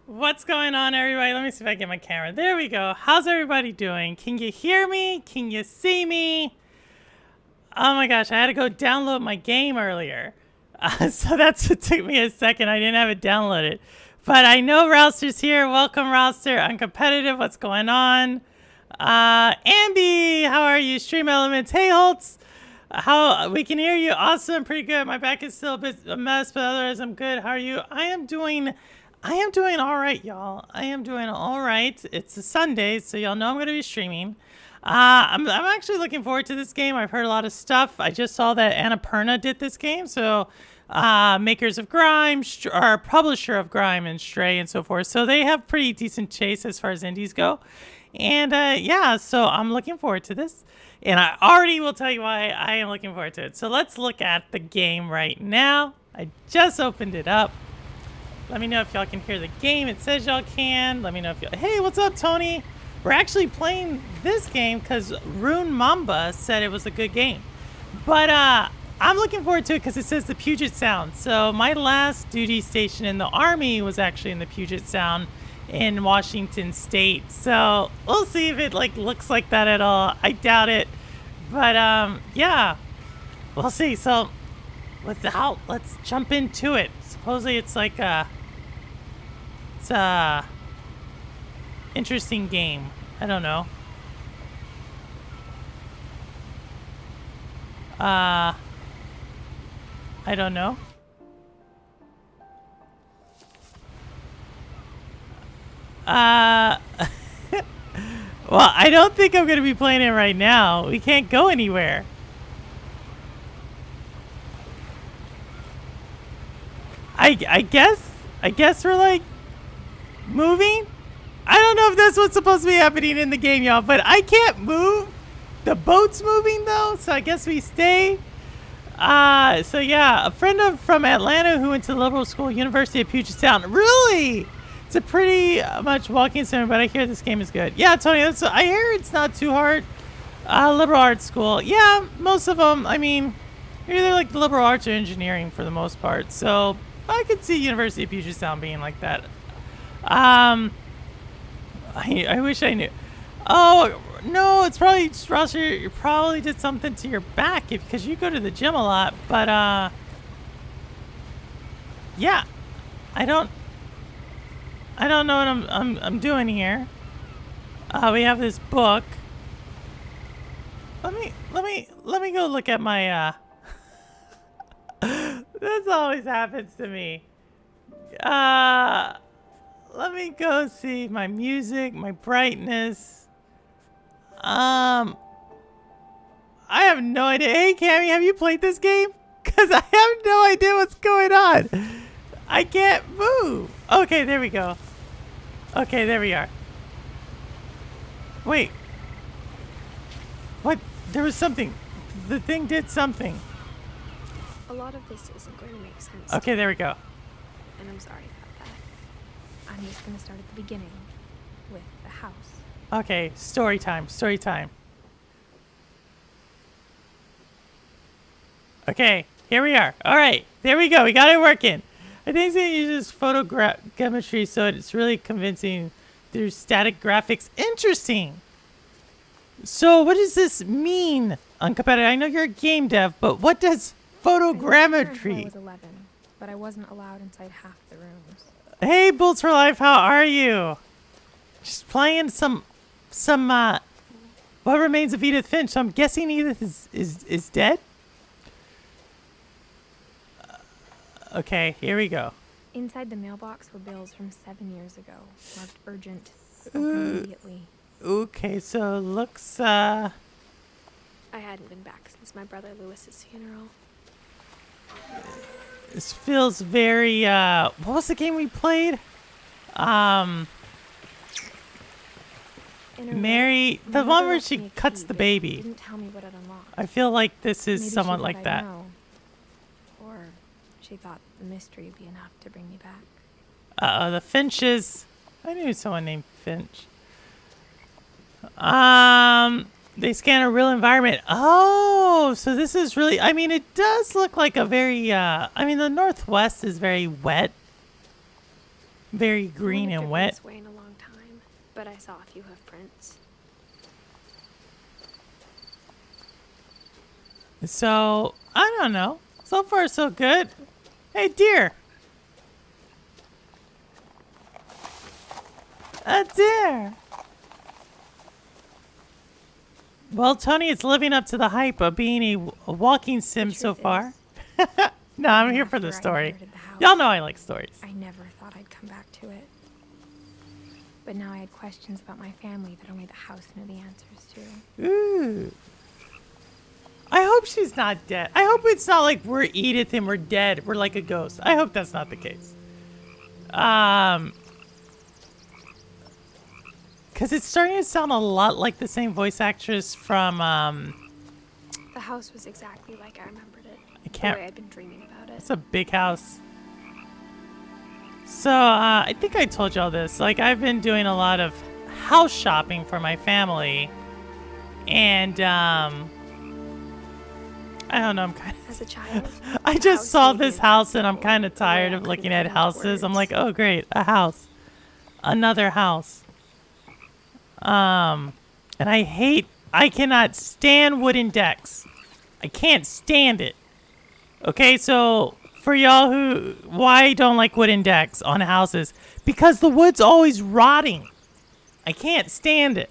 What's going on, everybody? Let me see if I can get my camera. There we go. How's everybody doing? Can you hear me? Can you see me? Oh my gosh, I had to go download my game earlier. So that's what took me a second. I didn't have it downloaded. But I know Rouster's here. Welcome, Rouster. Uncompetitive. What's going on? Ambi, how are you? Stream Elements. Hey, Holtz. How we can hear you. Awesome. Pretty good. My back is still a bit a mess, but otherwise I'm good. How are you? I am doing all right, y'all. I am doing all right. It's a Sunday, so y'all know I'm going to be streaming. I'm actually looking forward to this game. I've heard a lot of stuff. I just saw that Annapurna did this game, so makers of Grime, or publisher of Grime and Stray and so forth. So they have pretty decent taste as far as indies go. And yeah, so I'm looking forward to this. And I already will tell you why I am looking forward to it. So let's look at the game right now. I just opened it up. Let me know if y'all can hear the game. It says y'all can. Let me know if y'all... Hey, what's up, Tony? We're actually playing this game because Rune Mamba said it was a good game. But I'm looking forward to it because it says the Puget Sound. So my last duty station in the Army was actually in the Puget Sound in Washington State. So we'll see if it looks like that at all. I doubt it. But yeah, we'll see. So let's jump into it. Supposedly it's like it's a interesting game. I don't know. I don't know. Well, I don't think I'm gonna be playing it right now. We can't go anywhere. I guess we're like moving. I don't know if that's what's supposed to be happening in the game, y'all, but I can't move. The boat's moving though, so I guess we stay. So yeah, a friend from Atlanta who went to liberal school, University of Puget Sound. Really? It's a pretty much walking center, but I hear this game is good. Yeah, Tony, I hear it's not too hard. Liberal arts school. Yeah, most of them, I mean, you're either like liberal arts or engineering for the most part. So I could see University of Puget Sound being like that. I wish I knew. Oh, no, it's probably just, Roger, you probably did something to your back because you go to the gym a lot. But, yeah, I don't know what I'm doing here. We have this book. Let me go look at my, this always happens to me. Let me go see my music, my brightness. I have no idea. Hey, Cammy, have you played this game? Because I have no idea what's going on. I can't move. Okay, there we go. Okay, there we are. Wait. What? There was something. The thing did something. A lot of this isn't going to make sense. Okay, there we go. And I'm sorry about that. I'm just going to start at the beginning with the house. Okay, story time. Story time. Okay, here we are. All right, there we go. We got it working. I think it uses photogrammetry, so it's really convincing through static graphics. Interesting. So what does this mean, Uncompetitive? I know you're a game dev, but what does photogrammetry? I was 11, but I wasn't allowed inside half the rooms. Hey, Bolts for Life, how are you? Just playing some What Remains of Edith Finch. So I'm guessing Edith is dead. Okay, here we go. Inside the mailbox were bills from 7 years ago, marked urgent, immediately. Okay, so looks I hadn't been back since my brother Lewis's funeral. This feels very, what was the game we played? Mary, the one where she cuts the baby. Didn't tell me what it unlocked. I feel like this is Maybe somewhat she like thought that. I'd know. Or she thought the mystery would be enough to bring me back. The Finches. I knew someone named Finch. They scan a real environment. Oh, so this is really, I mean, it does look like a very, I mean, the Northwest is very wet. Very green and wet. This way in a long time, but I saw a few hoof prints. So, I don't know. So far, so good. Hey, deer. A deer. Well, Tony is living up to the hype of being a walking sim so far. No, I'm here for the story. Y'all know I like stories. I never thought I'd come back to it. But now I had questions about my family that only the house knew the answers to. Ooh. I hope she's not dead. I hope it's not like we're Edith and we're dead. We're like a ghost. I hope that's not the case. Because it's starting to sound a lot like the same voice actress from, The house was exactly like I remembered it. I can't. The way I'd been dreaming about it. It's a big house. So, I think I told y'all this. Like, I've been doing a lot of house shopping for my family. And, I don't know, I'm kind of... As a child, I just saw this house and I'm kind of tired of looking at houses. I'm like, oh, great, a house. Another house. And I cannot stand wooden decks. I can't stand it. Okay, so for y'all why I don't like wooden decks on houses, because the wood's always rotting. I can't stand it.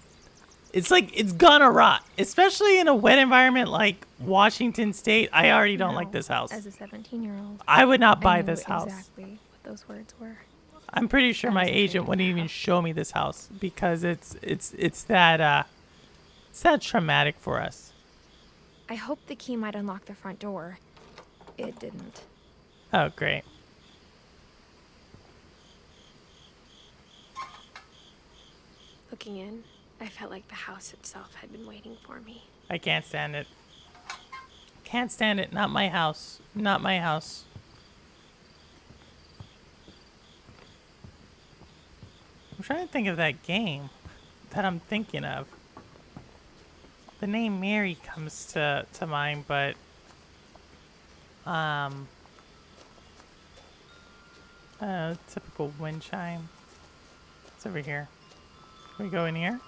It's like it's gonna rot, especially in a wet environment like Washington State. I already don't like this house. As a 17-year-old, I would not buy I knew this house. exactly what those words were. I'm pretty sure my agent wouldn't even show me this house because it's that traumatic for us. I hoped the key might unlock the front door. It didn't. Oh, great. Looking in, I felt like the house itself had been waiting for me. I can't stand it. Can't stand it. Not my house. Not my house. I'm trying to think of that game that I'm thinking of. The name Mary comes to mind, but I don't know, typical wind chime. It's over here. Can we go in here?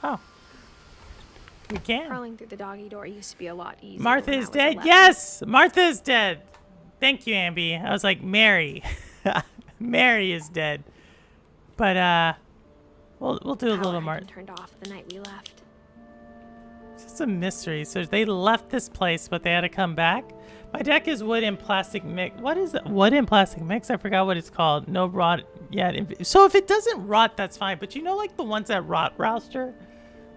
Oh. We can. Crawling through the doggy door used to be a lot easier. Martha when I is was dead. 11. Yes! Martha is dead. Thank you, Ambi. I was like, Mary. Mary is dead. But, we'll do a little more. Turned off the night we left. It's just a mystery. So they left this place, but they had to come back. My deck is wood and plastic mix. What is it? Wood and plastic mix? I forgot what it's called. No rot yet. So if it doesn't rot, that's fine. But you know, like the ones that rot, Rouster?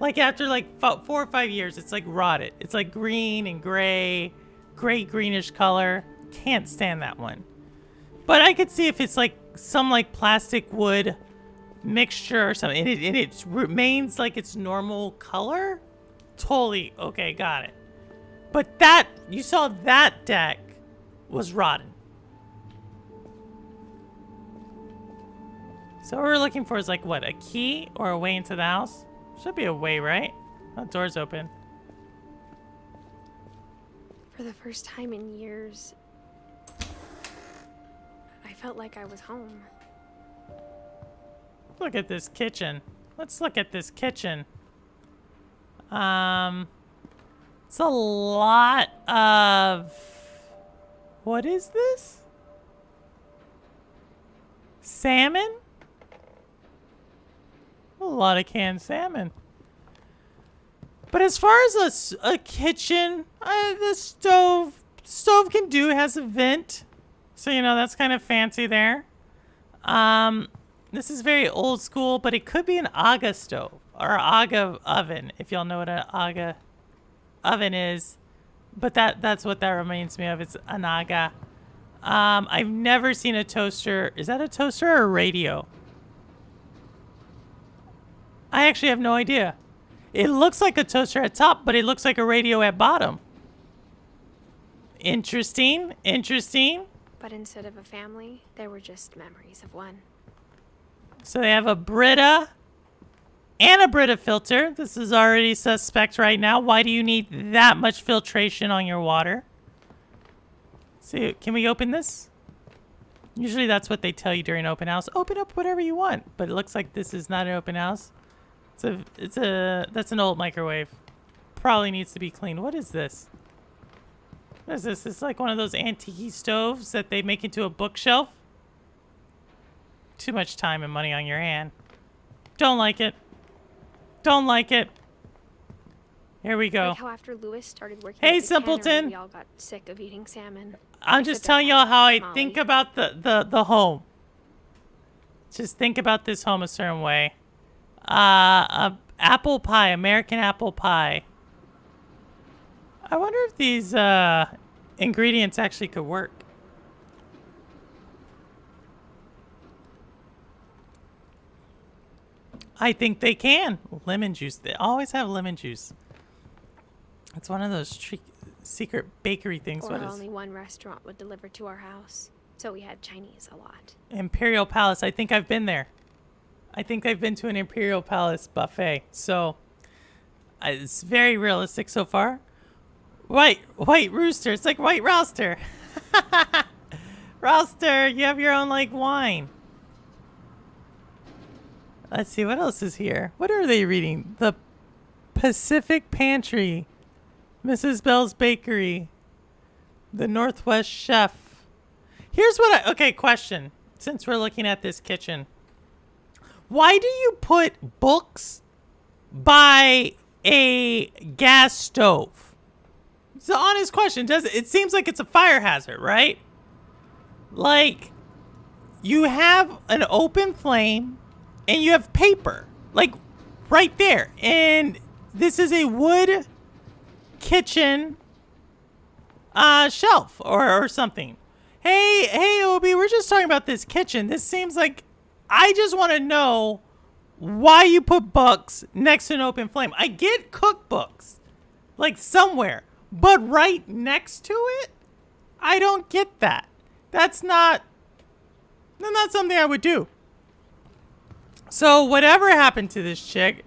Like after like 4 or 5 years, it's like rotted. It's like green and gray greenish color. Can't stand that one. But I could see if it's like some like plastic wood mixture or something, and it remains like its normal color. Totally okay, got it. But that, you saw that deck was rotten. So what we're looking for is like what, a key or a way into the house? Should be a way, right? Oh, door's open. For the first time in years, I felt like I was home. Look at this kitchen. Let's look at this kitchen. It's a lot of... What is this? Salmon? A lot of canned salmon. But as far as a kitchen, the stove can do, has a vent. So, you know, that's kind of fancy there. This is very old school, but it could be an Aga stove or Aga oven, if y'all know what an oven is, but that's what that reminds me of. It's a Naga. I've never seen a toaster. Is that a toaster or a radio? I actually have no idea. It looks like a toaster at top, but it looks like a radio at bottom. Interesting. Interesting. But instead of a family, there were just memories of one. So they have a Brita and a Brita filter. This is already suspect right now. Why do you need that much filtration on your water? See, can we open this? Usually that's what they tell you during open house. Open up whatever you want. But it looks like this is not an open house. That's an old microwave. Probably needs to be cleaned. What is this? What is this? It's like one of those antique stoves that they make into a bookshelf. Too much time and money on your hand. Don't like it. Don't like it. Here we go. Like how after Lewis started working Hey, at the simpleton. cannery, we all got sick of eating salmon. I'm just telling y'all how I think about the home. Just think about this home a certain way. Apple pie, American apple pie. I wonder if these ingredients actually could work. I think they can. Lemon juice. They always have lemon juice. It's one of those secret bakery things. Or only one restaurant would deliver to our house, so we had Chinese a lot. Imperial Palace. I think I've been there. I think I've been to an Imperial Palace buffet. So it's very realistic so far. White rooster. It's like white rooster. Rooster, you have your own like wine. Let's see what else is here. What are they reading? The Pacific Pantry, Mrs. Bell's Bakery, the Northwest Chef. Here's what okay, question. Since we're looking at this kitchen, why do you put books by a gas stove? It's an honest question. It seems like it's a fire hazard, right? Like, you have an open flame and you have paper, like right there. And this is a wood kitchen shelf or something. Hey, Obi, we're just talking about this kitchen. This seems like, I just want to know why you put books next to an open flame. I get cookbooks, like somewhere, but right next to it? I don't get that. That's not something I would do. So whatever happened to this chick,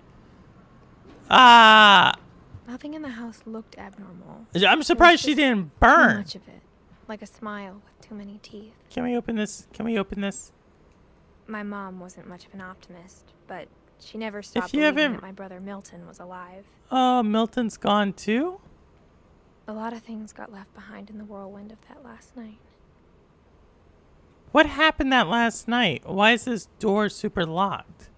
Nothing in the house looked abnormal. I'm surprised she didn't burn. Too much of it, like a smile with too many teeth. Can we open this? Can we open this? My mom wasn't much of an optimist, but she never stopped believing that my brother Milton was alive. Oh, Milton's gone too? A lot of things got left behind in the whirlwind of that last night. What happened that last night? Why is this door super locked?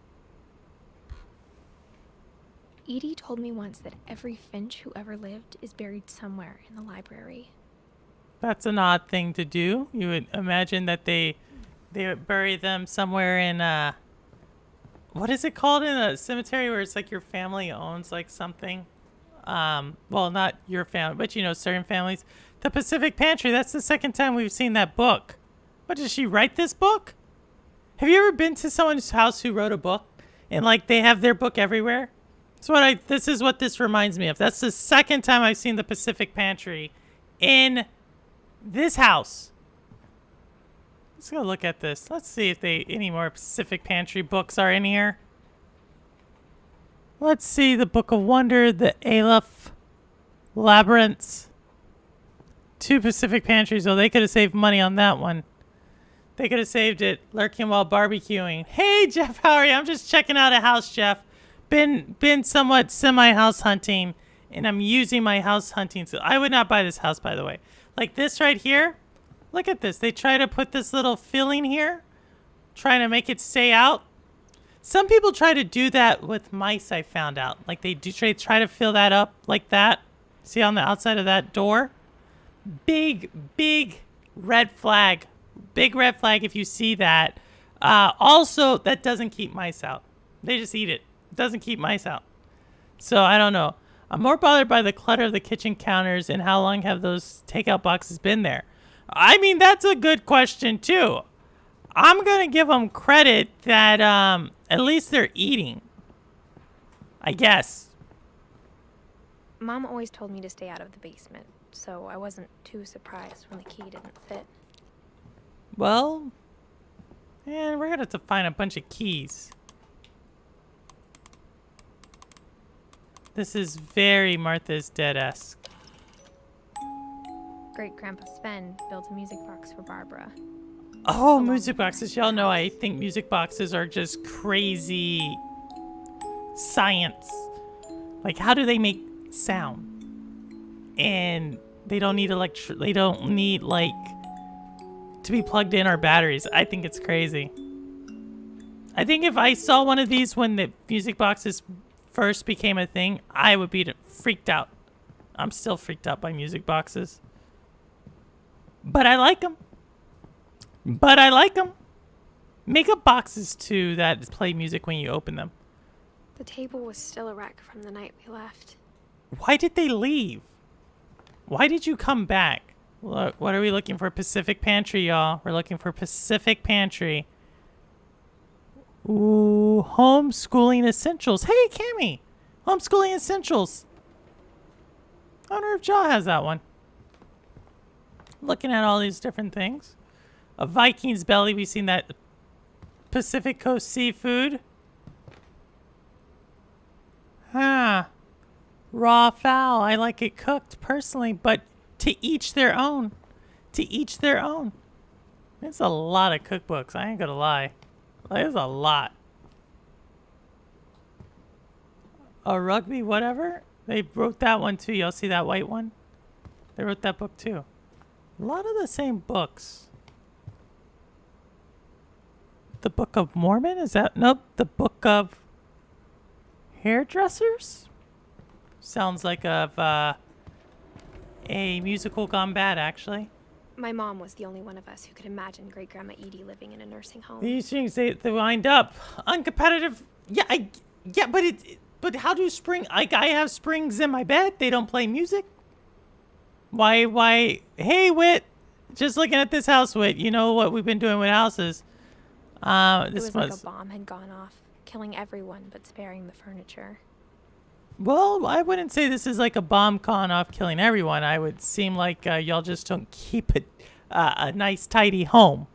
Edie told me once that every Finch who ever lived is buried somewhere in the library. That's an odd thing to do. You would imagine that they would bury them somewhere in what is it called in a cemetery where it's like your family owns like something? Well, not your family, but you know, certain families. The Pacific Pantry, that's the second time we've seen that book. What, did she write this book? Have you ever been to someone's house who wrote a book and like they have their book everywhere? This is what this reminds me of. That's the second time I've seen the Pacific Pantry in this house. Let's go look at this. Let's see if any more Pacific Pantry books are in here. Let's see the Book of Wonder, the Aleph Labyrinths. 2 Pacific Pantries. Oh, they could have saved money on that one. They could have saved it lurking while barbecuing. Hey, Jeff, how are you? I'm just checking out a house, Jeff. Been somewhat semi-house hunting, and I'm using my house hunting. So I would not buy this house, by the way. Like this right here. Look at this. They try to put this little filling here, trying to make it stay out. Some people try to do that with mice, I found out. Like they do try to fill that up like that. See on the outside of that door? Big red flag. Big red flag if you see that. Also, that doesn't keep mice out. They just eat it. It doesn't keep mice out. So, I don't know. I'm more bothered by the clutter of the kitchen counters and how long have those takeout boxes been there. I mean, that's a good question, too. I'm going to give them credit that at least they're eating. I guess. Mom always told me to stay out of the basement, so I wasn't too surprised when the key didn't fit. Well, man, we're going to have to find a bunch of keys. This is very Martha's Dead-esque. Great-Grandpa Sven built a music box for Barbara. Oh, music boxes. Y'all know I think music boxes are just crazy science. Like, how do they make sound? And they don't need like to be plugged in or batteries. I think it's crazy. I think if I saw one of these when the music boxes first became a thing, I would be freaked out. I'm still freaked out by music boxes. But I like them. Make up boxes too that play music when you open them. The table was still a wreck from the night we left. Why did they leave? Why did you come back? Look, what are we looking for? Pacific Pantry, y'all. We're looking for Pacific Pantry. Ooh, homeschooling essentials. Hey, Cammy. Homeschooling essentials. I wonder if Jaw has that one. Looking at all these different things. A Viking's belly. We've seen that. Pacific Coast seafood. Huh. Raw fowl. I like it cooked personally, but to each their own. To each their own. There's a lot of cookbooks. I ain't gonna lie. There's a lot. A rugby whatever. They wrote that one too. Y'all see that white one? They wrote that book too. A lot of the same books. The Book of Mormon? Is that? Nope. The Book of Hairdressers? Sounds like a musical gone bad, actually. My mom was the only one of us who could imagine Great-Grandma Edie living in a nursing home. These things, they wind up. Uncompetitive. Yeah, but how do spring... Like, I have springs in my bed. They don't play music. Why? Hey, Wit. Just looking at this house, Wit. You know what we've been doing with houses. It was like a bomb had gone off, killing everyone but sparing the furniture. Well, I wouldn't say this is like a bomb gone off killing everyone. I would seem like y'all just don't keep it a nice, tidy home.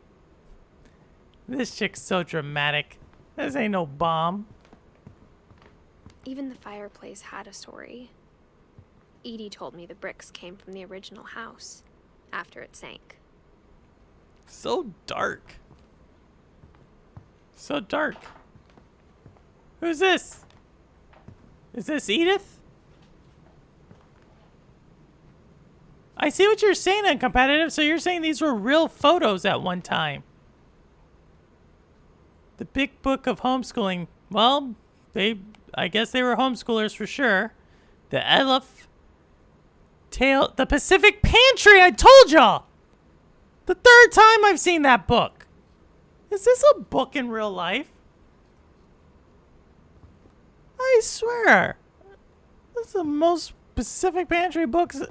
This chick's so dramatic. This ain't no bomb. Even the fireplace had a story. Edie told me the bricks came from the original house after it sank. So dark. So dark. Who's this? Is this Edith? I see what you're saying, Uncompetitive. So you're saying these were real photos at one time. The Big Book of Homeschooling. Well, I guess they were homeschoolers for sure. The Elephant Tale. The Pacific Pantry, I told y'all. The third time I've seen that book. Is this a book in real life? I swear. This is the most Pacific Pantry books.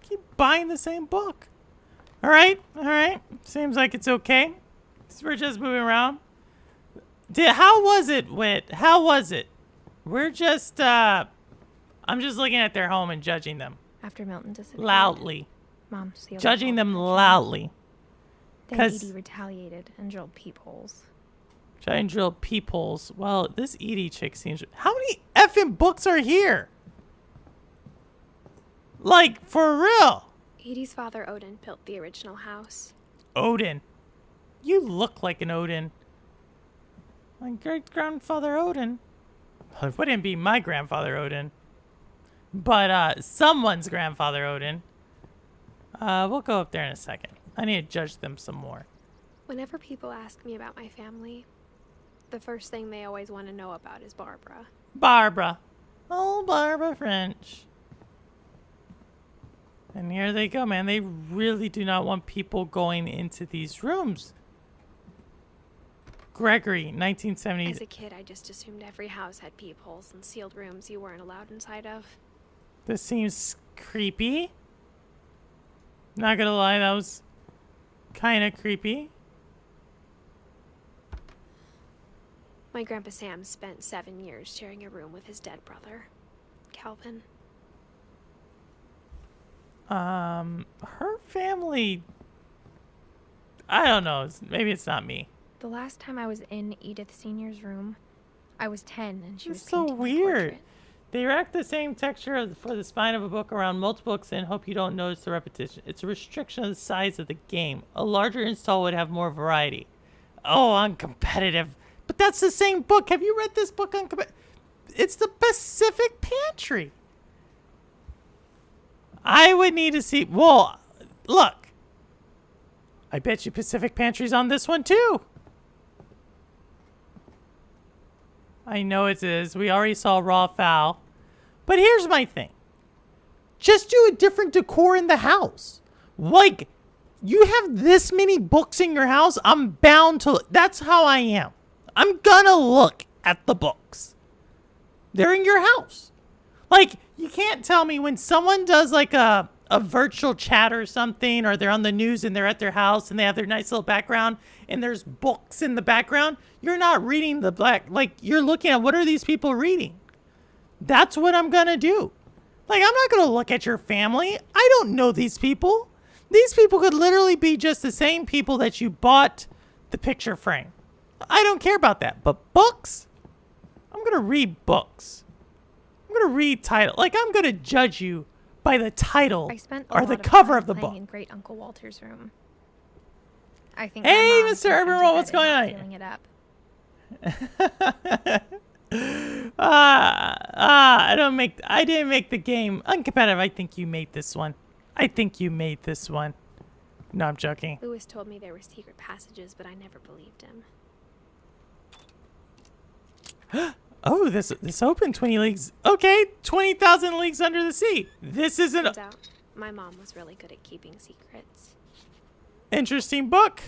Keep buying the same book. All right. Seems like it's okay. So we're just moving around. How was it, Wit? How was it? We're just, I'm just looking at their home and judging them. After Milton disappeared. Loudly. Mom sealed Judging them the loudly. Then Edie retaliated and drilled peepholes. Giant drill peepholes. Well, this Edie chick seems... How many effing books are here? Like, for real. Edie's father, Odin, built the original house. Odin. You look like an Odin. My great-grandfather Odin. Well, it wouldn't be my grandfather Odin. But, someone's grandfather Odin. We'll go up there in a second. I need to judge them some more. Whenever people ask me about my family, the first thing they always want to know about is Barbara. Barbara. Oh, Barbara Finch. And here they go, man. They really do not want people going into these rooms. Gregory, 1970. As a kid, I just assumed every house had peepholes and sealed rooms you weren't allowed inside of. This seems creepy. Not gonna lie, that was kind of creepy. My Grandpa Sam spent 7 years sharing a room with his dead brother, Calvin. Her family, I don't know. Maybe it's not me. The last time I was in Edith Senior's room, I was 10 and she was It's so painting my weird. portrait. They rack the same texture for the spine of a book around multiple books and hope you don't notice the repetition. It's a restriction of the size of the game. A larger install would have more variety. Oh, uncompetitive. But that's the same book. Have you read this book? It's the Pacific Pantry. I would need to see. Well, look. I bet you Pacific Pantry's on this one too. I know it is. We already saw Raw Fowl. But here's my thing. Just do a different decor in the house. Like, you have this many books in your house, I'm bound to... That's how I am. I'm gonna look at the books. They're in your house. Like, you can't tell me when someone does like a virtual chat or something, or they're on the news and they're at their house and they have their nice little background and there's books in the background, you're not reading the like, you're looking at what are these people reading? That's what I'm gonna do. Like, I'm not gonna look at your family. I don't know these people. These people could literally be just the same people that you bought the picture frame. I don't care about that. But books? I'm gonna read books. I'm gonna read title. Like, I'm gonna judge you by the title I spent or a the lot cover time of the playing book. in Great Uncle Walter's room. I think Hey, my mom Mr. Urban went Roll, to what's bed and going not on? feeling it up. I didn't make the game uncompetitive. I think you made this one. No, I'm joking. Lewis told me there were secret passages, but I never believed him. Oh, this open 20 leagues. Okay, 20,000 leagues under the sea. This is an Turns out, my mom was really good at keeping secrets. interesting book.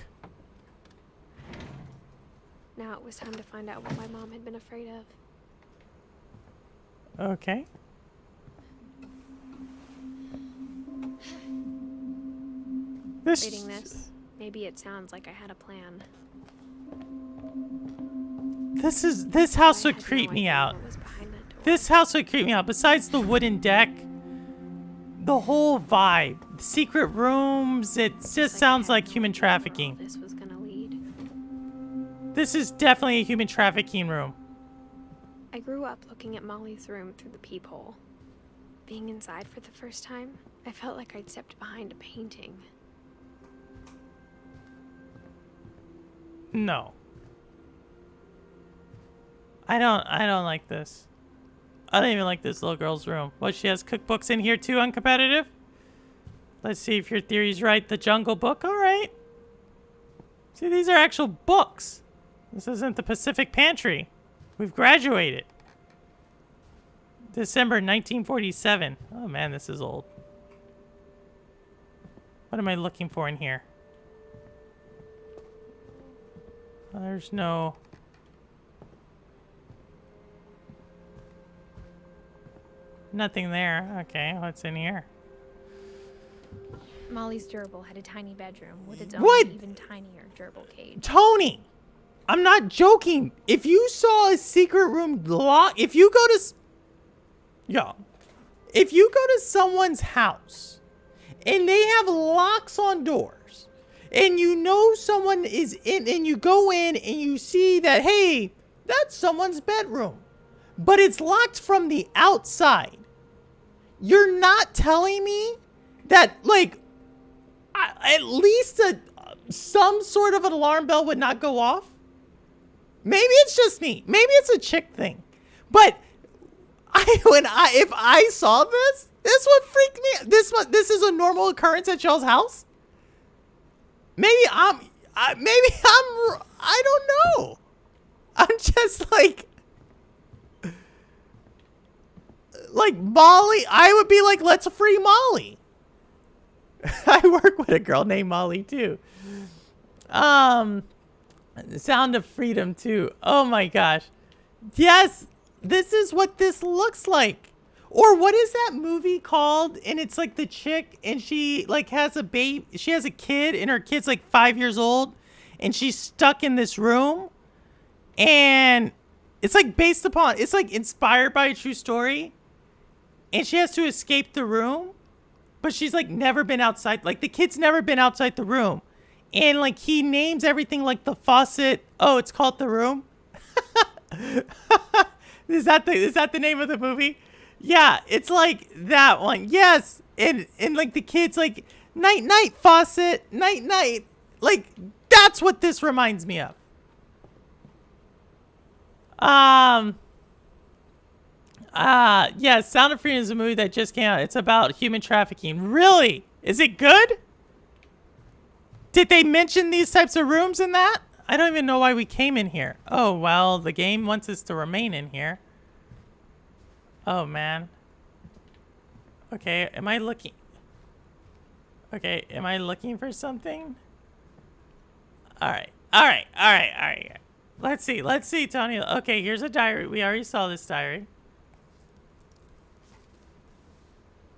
Now it was time to find out what my mom had been afraid of. Okay. Reading this, maybe it sounds like I had a plan. This house I would had creep no me idea out. what was behind that door. This house would creep me out. Besides the wooden deck, the whole vibe, secret rooms, it just I sounds had like no human idea where all trafficking. This was gonna lead. This is definitely a human trafficking room. I grew up looking at Molly's room through the peephole. Being inside for the first time, I felt like I'd stepped behind a painting. No. I don't like this. I don't even like this little girl's room. What, she has cookbooks in here too, uncompetitive? Let's see if your theory's right. The Jungle Book, all right. See, these are actual books. This isn't the Pacific Pantry. We've graduated. December 1947. Oh man, this is old. What am I looking for in here? There's no... Nothing there. Okay, what's in here? Molly's gerbil had a tiny bedroom with its What? own even tinier gerbil cage. Tony! I'm not joking. If you saw a secret room lock... If you go to... If you go to someone's house and they have locks on doors and you know someone is in and you go in and you see that, hey, that's someone's bedroom, but it's locked from the outside. You're not telling me that, like, at least some sort of an alarm bell would not go off? Maybe it's just me. Maybe it's a chick thing. But if I saw this would freak me out. This is a normal occurrence at y'all's house? I don't know. I'm just like Molly. I would be like, let's free Molly. I work with a girl named Molly too. The Sound of Freedom too. Oh my gosh. Yes, this is what this looks like. Or what is that movie called? And it's like the chick and she like has a baby. She has a kid and her kid's like 5 years old. And she's stuck in this room. And it's like based upon, it's like inspired by a true story. And she has to escape the room. But she's like never been outside. Like the kid's never been outside the room. And like he names everything like the faucet. Oh, it's called The Room. Is that the name of the movie? Yeah, it's like that one. Yes. And like the kid's like night night faucet, night night. Like that's what this reminds me of. Yeah, Sound of Freedom is a movie that just came out. It's about human trafficking. Really? Is it good? Did they mention these types of rooms in that? I don't even know why we came in here. Oh, well, the game wants us to remain in here. Oh, man. Okay, am I looking? Okay, am I looking for something? All right. Let's see, Tony. Okay, here's a diary. We already saw this diary.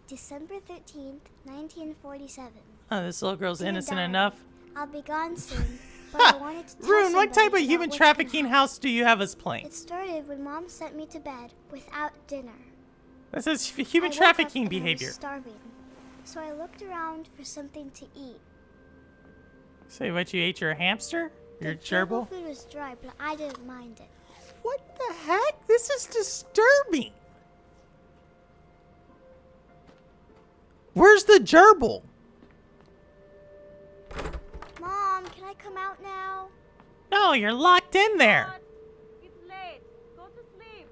December 13th, 1947. Oh, this little girl's Dear innocent Diary, enough. I'll be gone soon, but I wanted to tell Rune, what type somebody of human about what's trafficking been house do you have us playing? It started when Mom sent me to bed without dinner. This is I human woke trafficking up and I behavior. was starving, so I looked around for something to eat. Say what, you ate your hamster? Your The gerbil? food was dry, but I didn't mind it. What the heck? This is disturbing. Where's the gerbil? Mom, can I come out now? No, you're locked in there. It's late. Go to sleep.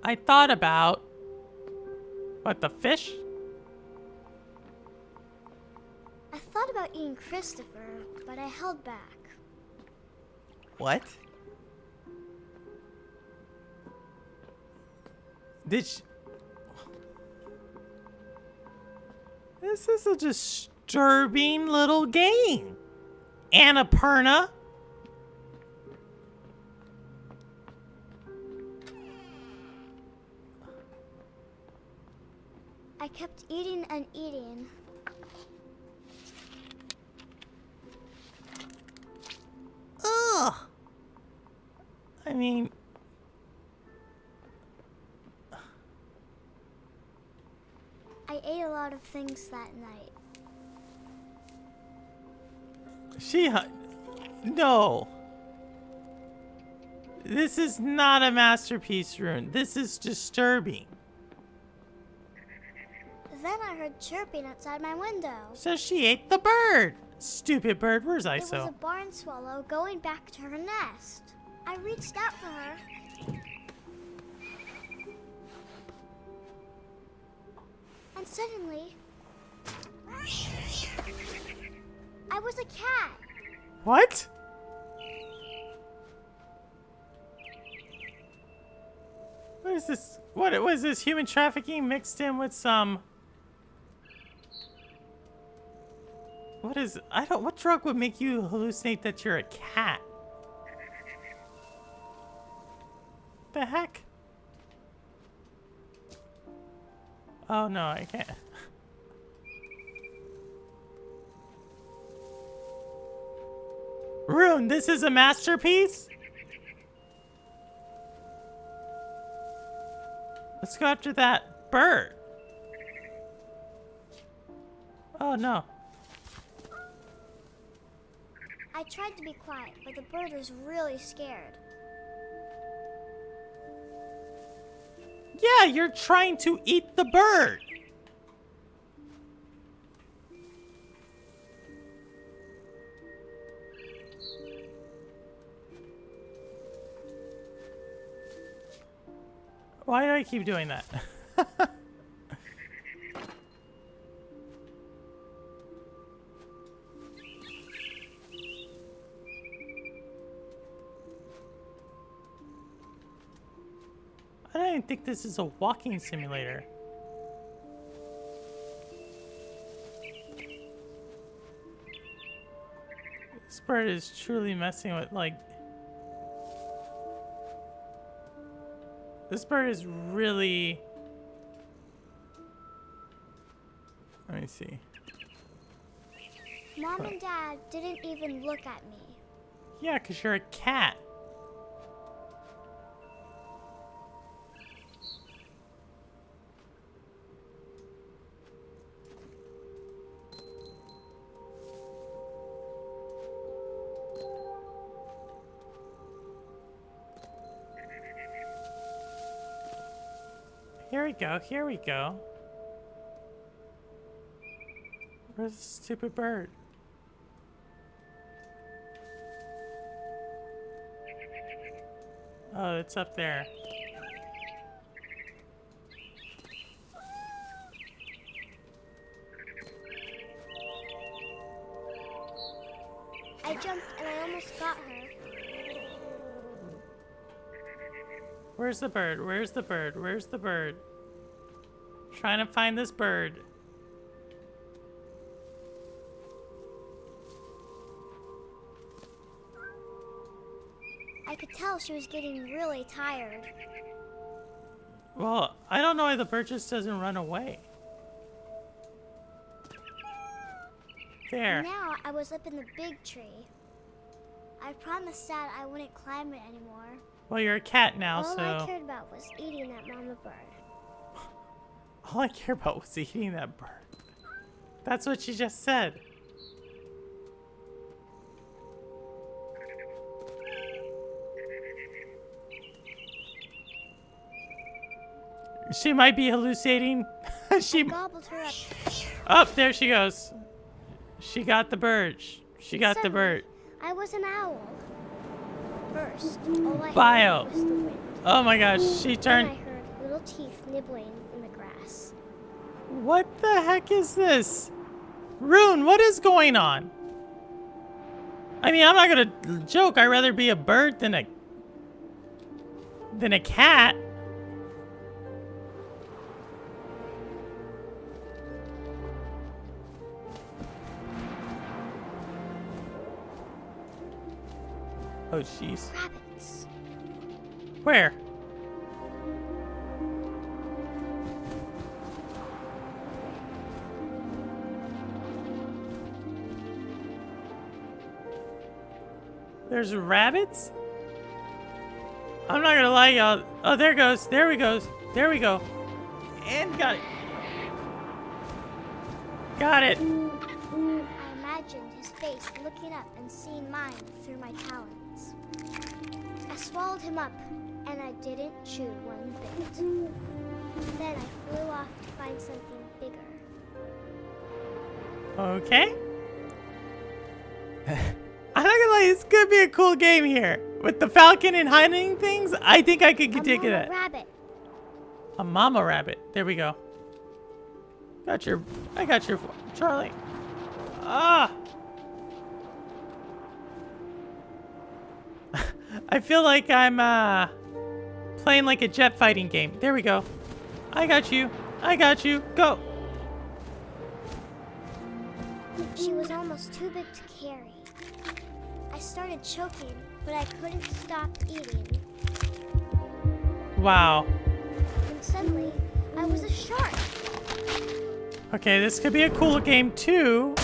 I thought about... What, the fish? I thought about eating Christopher, but I held back. What? This is a disturbing little game. Annapurna. I kept eating and eating. Ugh. I mean... I ate a lot of things that night. No. This is not a masterpiece, Rune. This is disturbing. Then I heard chirping outside my window. So she ate the bird. Stupid bird. Where's It was a ISO? barn swallow going back to her nest. I reached out for her. And suddenly, I was a cat. What? What is this? What was this? Human trafficking mixed in with some... What is... What drug would make you hallucinate that you're a cat? The heck? Oh no, I can't. Rune, this is a masterpiece? Let's go after that bird. Oh no. I tried to be quiet, but the bird was really scared. Yeah, you're trying to eat the bird. Why do I keep doing that? I don't even think this is a walking simulator. bird is truly messing with, like... This bird is really... Let me see. Mom and Dad didn't even look at me. Yeah, 'cause you're a cat. Here we go, here we go. Where's the stupid bird? Oh, it's up there. I jumped and I almost got her. Where's the bird? Where's the bird? Where's the bird? Trying to find this bird. I could tell she was getting really tired. Well, I don't know why the bird just doesn't run away. There. Now I was up in the big tree. I promised Dad I wouldn't climb it anymore. Well, you're a cat now, All so... I cared about was eating that mama bird. All I care about was eating that bird. That's what she just said. She might be hallucinating. She Gobbled her up. Oh, there she goes. She got the bird. She got the bird. I was an owl. First, all I Bio. heard was the wind. Oh my gosh, she Then turned. I heard little teeth nibbling in the grass. What the heck is this? Rune, what is going on? I mean, I'm not gonna joke. I'd rather be a bird than a cat. Oh, jeez. Rabbits. Where? There's rabbits? I'm not gonna lie, y'all. Oh, there goes. There we goes. There we go. And got it. Got it. I imagined his face looking up and seeing mine through my talons. I swallowed him up, and I didn't chew one bit. Then I flew off to find something bigger. Okay. I'm not gonna lie, this could be a cool game here. With the falcon and hiding things, I think I could dig A it. rabbit. A mama rabbit. There we go. I got your, Charlie. Ah! I feel like I'm, playing like a jet fighting game. There we go. I got you. I got you. Go. She was almost too big to carry. I started choking, but I couldn't stop eating. Wow. And suddenly, I was a shark. Okay, this could be a cool game too.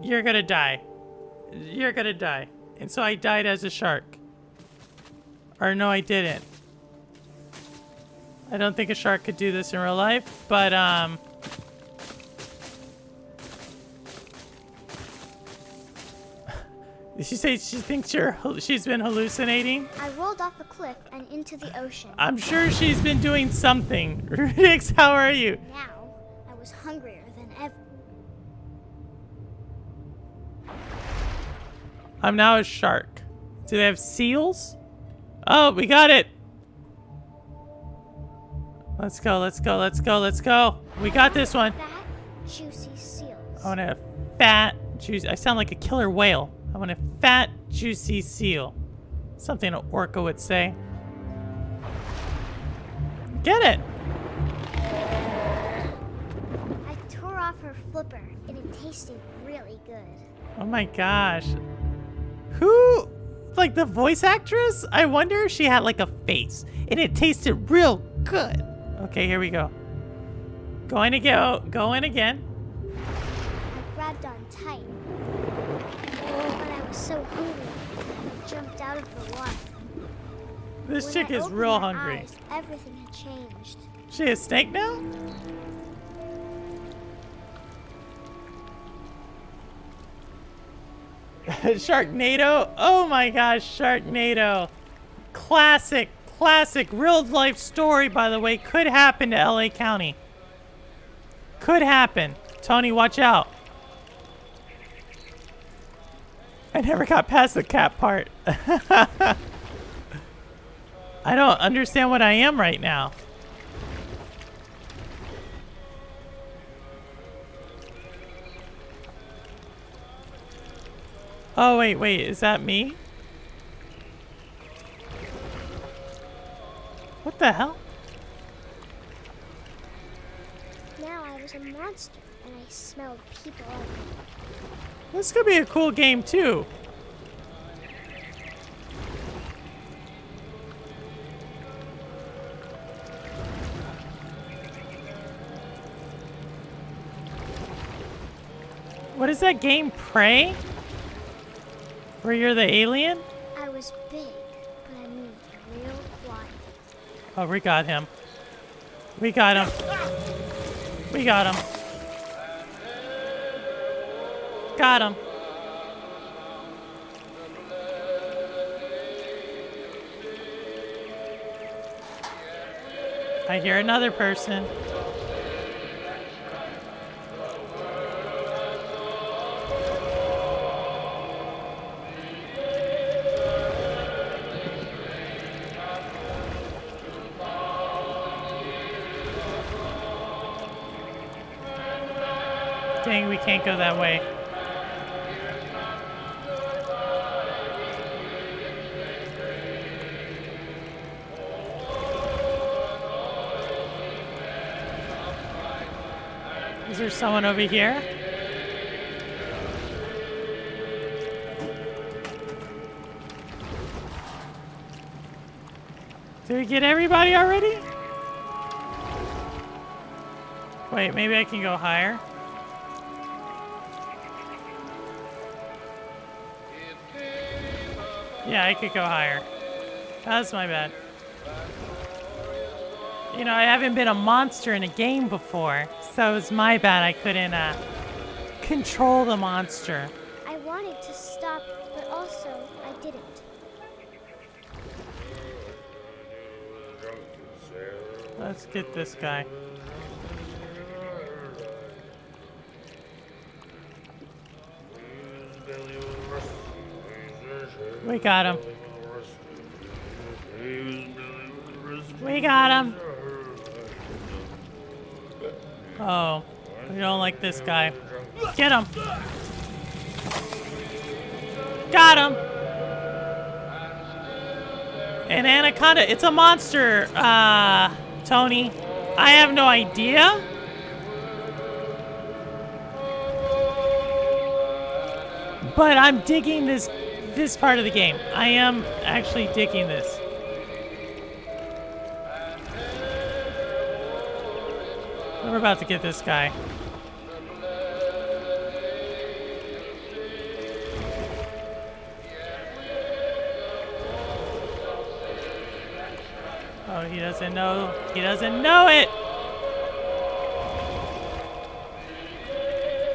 You're gonna die. You're gonna die. And so I died as a shark. Or no, I didn't. I don't think a shark could do this in real life, but did she say she thinks she's been hallucinating? I rolled off a cliff and into the ocean. I'm sure she's been doing something. Rix, how are you? Now, I was hungrier than ever. I'm now a shark. Do they have seals? Oh, we got it. Let's go, let's go, let's go, let's go. We got this one. Fat, juicy seals. I want a fat, juicy... I sound like a killer whale. I want a fat, juicy seal. Something an orca would say. Get it. for flipper, and it tasted really good. Oh my gosh. Who? Like the voice actress? I wonder if she had like a face and it tasted real good. Okay, here we go. Going again. I grabbed on tight. But I was so hungry, I jumped out of the water. This When chick I is opened real my hungry. eyes, everything had changed. She a snake now? Sharknado? Oh my gosh, Sharknado. Classic, real life story, by the way. Could happen to LA County. Could happen. Tony, watch out. I never got past the cat part. I don't understand what I am right now. Oh, wait, is that me? What the hell? Now I was a monster, and I smelled people everywhere. This could be a cool game, too. What is that game, Prey? Where you're the alien? I was big, but I moved real quiet. Oh, we got him. We got him. We got him. Got him. I hear another person. Dang, we can't go that way. Is there someone over here? Did we get everybody already? Wait, maybe I can go higher. Yeah, I could go higher. That's my bad. You know, I haven't been a monster in a game before, so it's my bad I couldn't control the monster. I wanted to stop, but also I didn't. Let's get this guy. We got him. We got him. Oh, we don't like this guy. Get him. Got him. An anaconda. It's a monster, Tony. I have no idea. But I'm digging this part of the game. I am actually digging this. We're about to get this guy. Oh, he doesn't know. He doesn't know it.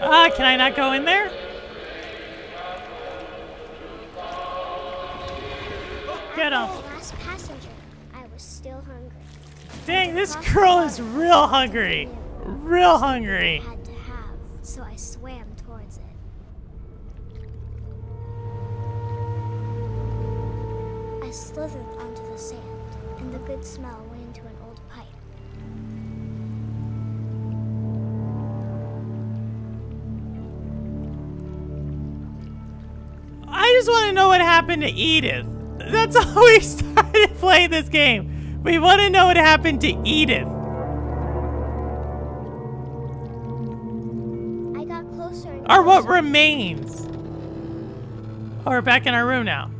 Ah, can I not go in there? Get him. Last passenger, I was still hungry. Dang, this girl is real hungry. Real hungry. I had to have, so I swam towards it. I slithered onto the sand, and the good smell went into an old pipe. I just want to know what happened to Edith. That's how we started playing this game. We want to know what happened to Edith. Or what remains. Oh, we're back in our room now.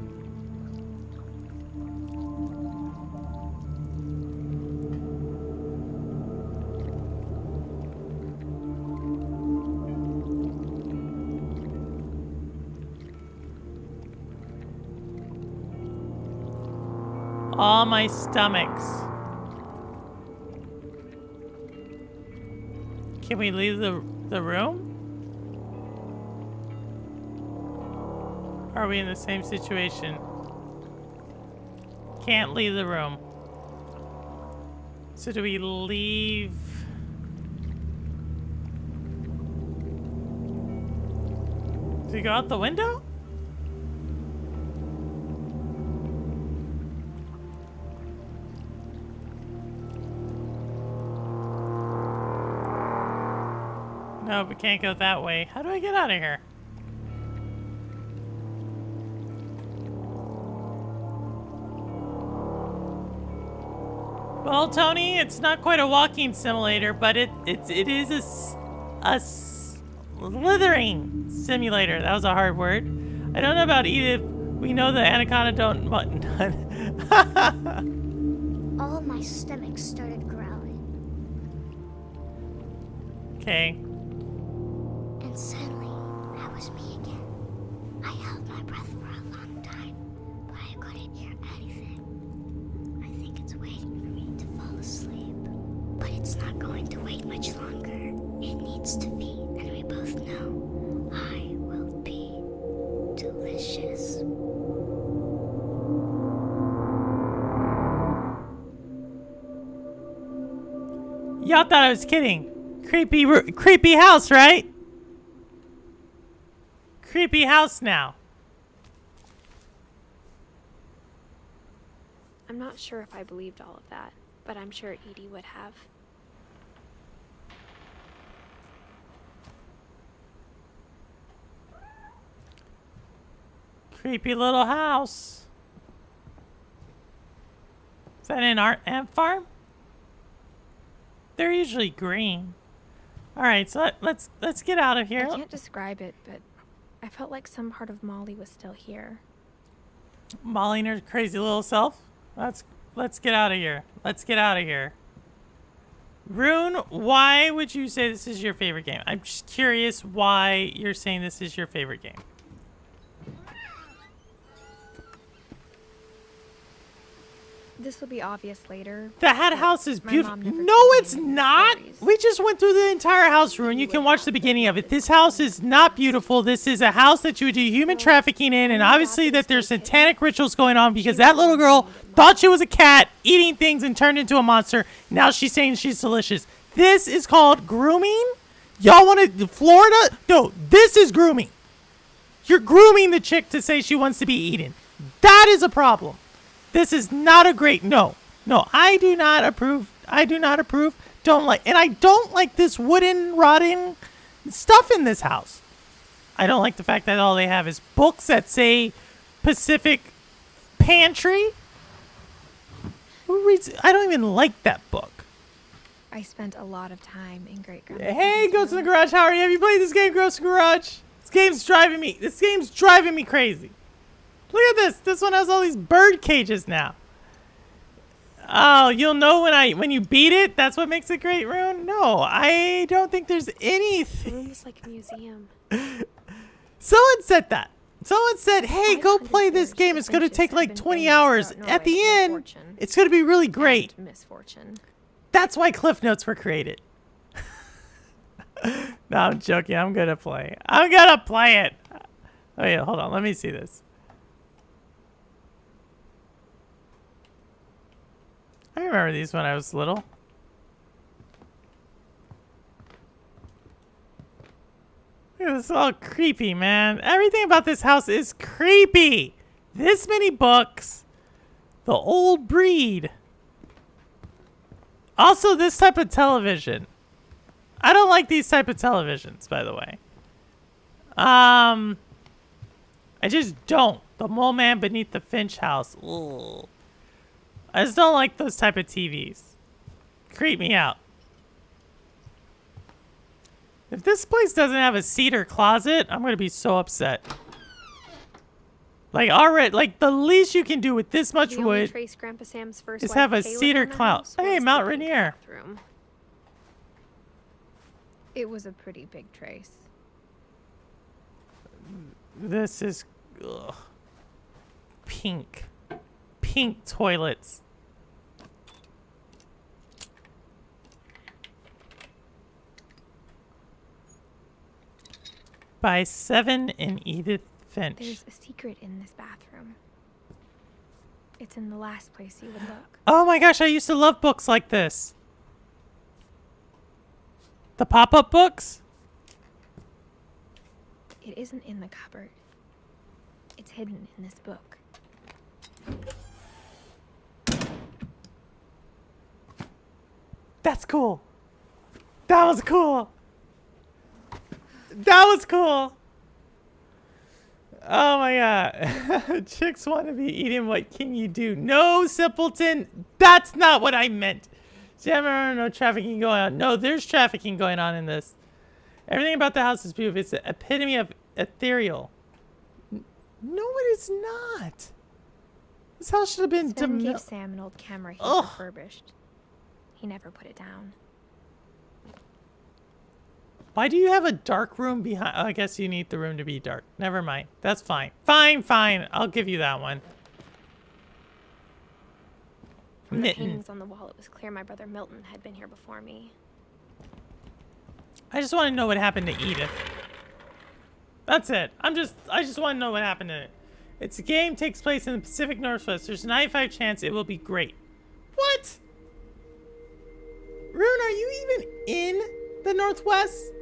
All my stomachs. Can we leave the room? Are we in the same situation? Can't leave the room. So do we leave? Do we go out the window? No, we can't go that way. How do I get out of here? Well, Tony, it's not quite a walking simulator, but it is a slithering simulator. That was a hard word. I don't know about Edith. We know the anaconda don't. All my stomach started growling. Okay. And suddenly, that was me again. I held my breath for a long time, but I couldn't hear anything. I think it's waiting for me to fall asleep. But it's not going to wait much longer. It needs to be, and we both know I will be delicious. Y'all thought I was kidding. Creepy house, right? Creepy house now. I'm not sure if I believed all of that, but I'm sure Edie would have. Creepy little house. Is that an ant farm? They're usually green. All right, so let's get out of here. I can't describe it, but I felt like some part of Molly was still here. Molly and her crazy little self. Let's get out of here. Let's get out of here. Rune, why would you say this is your favorite game? I'm just curious why you're saying this is your favorite game. This will be obvious later. That but house is my beautiful. mom never No, told me it's any of the not. stories. We just went through the entire house, Rune. You can watch the beginning of it. This house is not beautiful. This is a house that you would do human trafficking in, and obviously that there's satanic rituals going on because that little girl thought she was a cat eating things and turned into a monster. Now she's saying she's delicious. This is called grooming? Y'all want to Florida? No, this is grooming. You're grooming the chick to say she wants to be eaten. That is a problem. This is not a great no. No, I do not approve. I do not approve. Don't like, and I don't like this wooden, rotting stuff in this house. I don't like the fact that all they have is books that say Pacific Pantry. Who reads? I don't even like that book. I spent a lot of time in great grandma. Hey, Ghost in the Garage, how are you? Have you played this game, Ghost in the Garage? This game's driving me crazy. Look at this. This one has all these bird cages now. Oh, you'll know when you beat it? That's what makes it great, Rune? No, I don't think there's anything. The room is like a museum. Someone said that. Someone said, hey, go 500 play this years game. the It's going to Finches take have like been 20 famous hours. throughout At the Norway for end, fortune it's going to be really great. and misfortune. That's why Cliff Notes were created. No, I'm joking. I'm going to play. I'm going to play it. Oh, yeah, hold on. Let me see this. I remember these when I was little. Look at this, all creepy, man. Everything about this house is creepy. This many books. The old breed. Also, this type of television. I don't like these type of televisions, by the way. I just don't. The Mole Man Beneath the Finch House. Ugh. I just don't like those type of TVs. Creep me out. If this place doesn't have a cedar closet, I'm gonna be so upset. Like, already, like, the least you can do with this much The only wood trace Grandpa Sam's first is wife have a Kay left cedar in the closet. house Hey, was Mount the pink Rainier. bathroom. It was a pretty big trace. This is ugh. Pink. Pink toilets. By 7 and Edith Finch. There's a secret in this bathroom. It's in the last place you would look. Oh my gosh, I used to love books like this. The pop-up books? It isn't in the cupboard. It's hidden in this book. That's cool. That was cool. That was cool. Oh my god. Chicks want to be eating. What can you do? No, simpleton. That's not what I meant. See, I remember no trafficking going on. No, there's trafficking going on in this. Everything about the house is beautiful. It's the epitome of ethereal. No, it is not. This house should have been Sven gave Sam an old camera he Ugh. refurbished. He never put it down. Why do you have a dark room behind? Oh, I guess you need the room to be dark. Never mind. That's fine. Fine, fine. I'll give you that one. From the Mitten. paintings on the wall, it was clear my brother Milton had been here before me. I just want to know what happened to Edith. That's it. I just want to know what happened to it. Its game takes place in the Pacific Northwest. There's a 95% chance it will be great. What? Rune, are you even in the Northwest?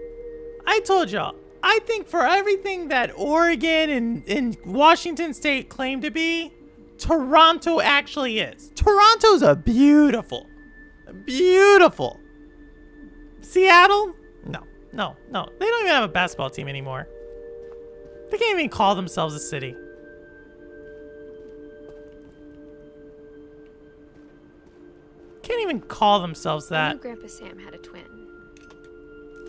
I told y'all. I think for everything that Oregon and Washington State claim to be, Toronto actually is. Toronto's a beautiful. Seattle? No. They don't even have a basketball team anymore. They can't even call themselves a city. Can't even call themselves I that. knew Grandpa Sam had a twin,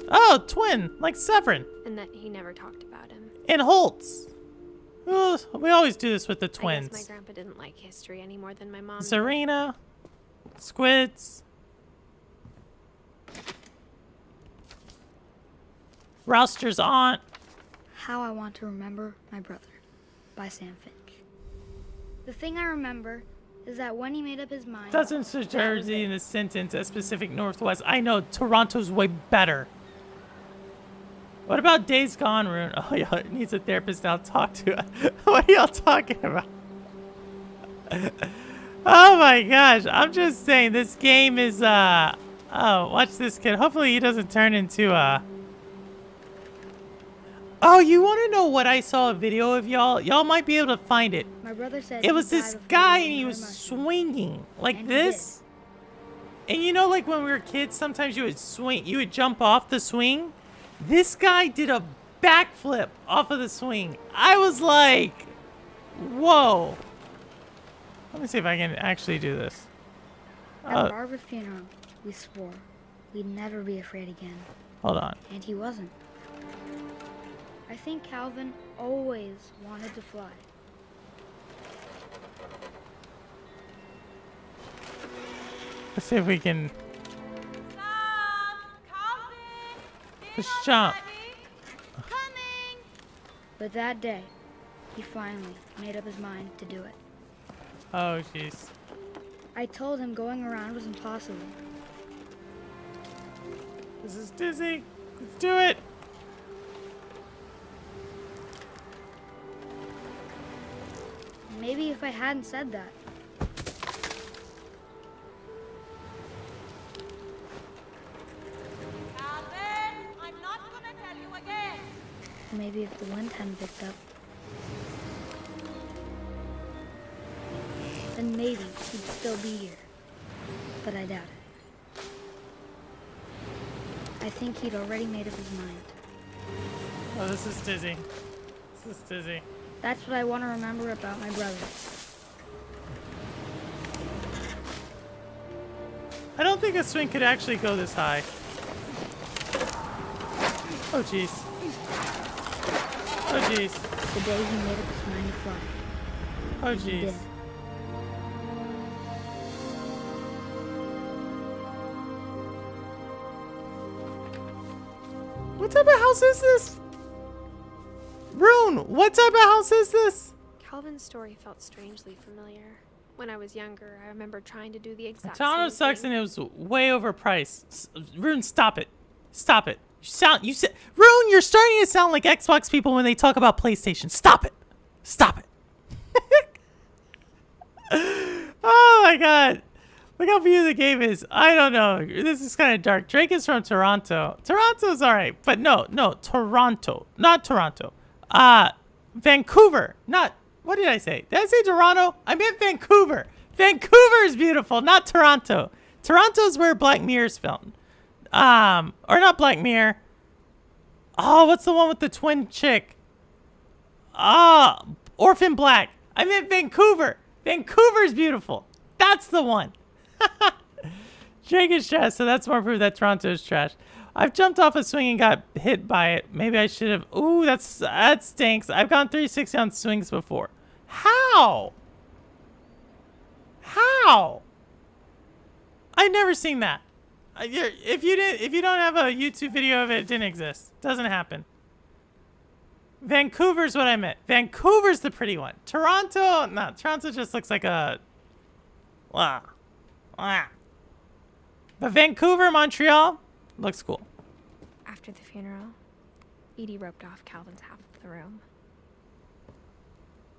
Oh, twin, like Severin and that he never talked about him. and Holtz. Oh, we always do this with the I guess my twins. grandpa didn't like history any more than my mom. did. Serena, Squids, Rouster's aunt. How I Want to Remember My Brother by Sam Finch. The thing I remember is that when he made up his mind... Doesn't suggest in the sentence a specific Northwest. I know, Toronto's way better. What about Days Gone, Rune? Oh, yeah, it needs a therapist now to talk to. What are y'all talking about? Oh my gosh, I'm just saying, this game is, oh, watch this kid. Hopefully he doesn't turn into, Oh, you want to know what I saw a video of, y'all? Y'all might be able to find it. My brother said It he was died this of guy poisoning and he by was mushroom. swinging like And he this. And you know, like when we were kids, sometimes you would swing, you would jump off the swing. This guy did a backflip off of the swing. I was like, whoa. Let me see if I can actually do this. At Barbara's funeral, we swore we'd never be afraid again. Hold on. And he wasn't. I think Calvin always wanted to fly. Let's see if we can Sam! Calvin! just Dinner jump. ready? Coming! But that day, he finally made up his mind to do it. Oh, jeez. I told him going around was impossible. This is dizzy. Let's do it. Maybe if I hadn't said that, Calvin, I'm not gonna tell you again. maybe if the wind hadn't picked up, then maybe he'd still be here. But I doubt it. I think he'd already made up his mind. Oh, this is dizzy. This is dizzy. That's what I want to remember about my brother. I don't think a swing could actually go this high. Oh, jeez. Oh, jeez. The day he made up his mind to fly. Oh, He jeez. did. What type of house is this? Rune, what type of house is this? Calvin's story felt strangely familiar. When I was younger, I remember trying to do the exact Toronto same sucks thing. and it was way overpriced. Rune, stop it. Stop it. You said, Rune, you're starting to sound like Xbox people when they talk about PlayStation. Stop it. Stop it. Oh my god. Look how beautiful the game is. I don't know. This is kind of dark. Drake is from Toronto. Toronto's alright, but no, Toronto. Not Toronto. Vancouver. Not, what did I say? Did I say Toronto? I meant Vancouver. Vancouver is beautiful, not Toronto. Toronto's where Black Mirror's filmed. Or not Black Mirror. Oh, what's the one with the twin chick? Orphan Black. I meant Vancouver. Vancouver's beautiful. That's the one. Drake is trash, so that's more proof that Toronto is trash. I've jumped off a swing and got hit by it. Maybe I should have. Ooh, that stinks. I've gone 360 on swings before. How? How? I've never seen that. If you don't have a YouTube video of it, it didn't exist. Doesn't happen. Vancouver's what I meant. Vancouver's the pretty one. Toronto, no. Toronto just looks like a. Wow. But Vancouver, Montreal, looks cool. After the funeral, Edie roped off Calvin's half of the room.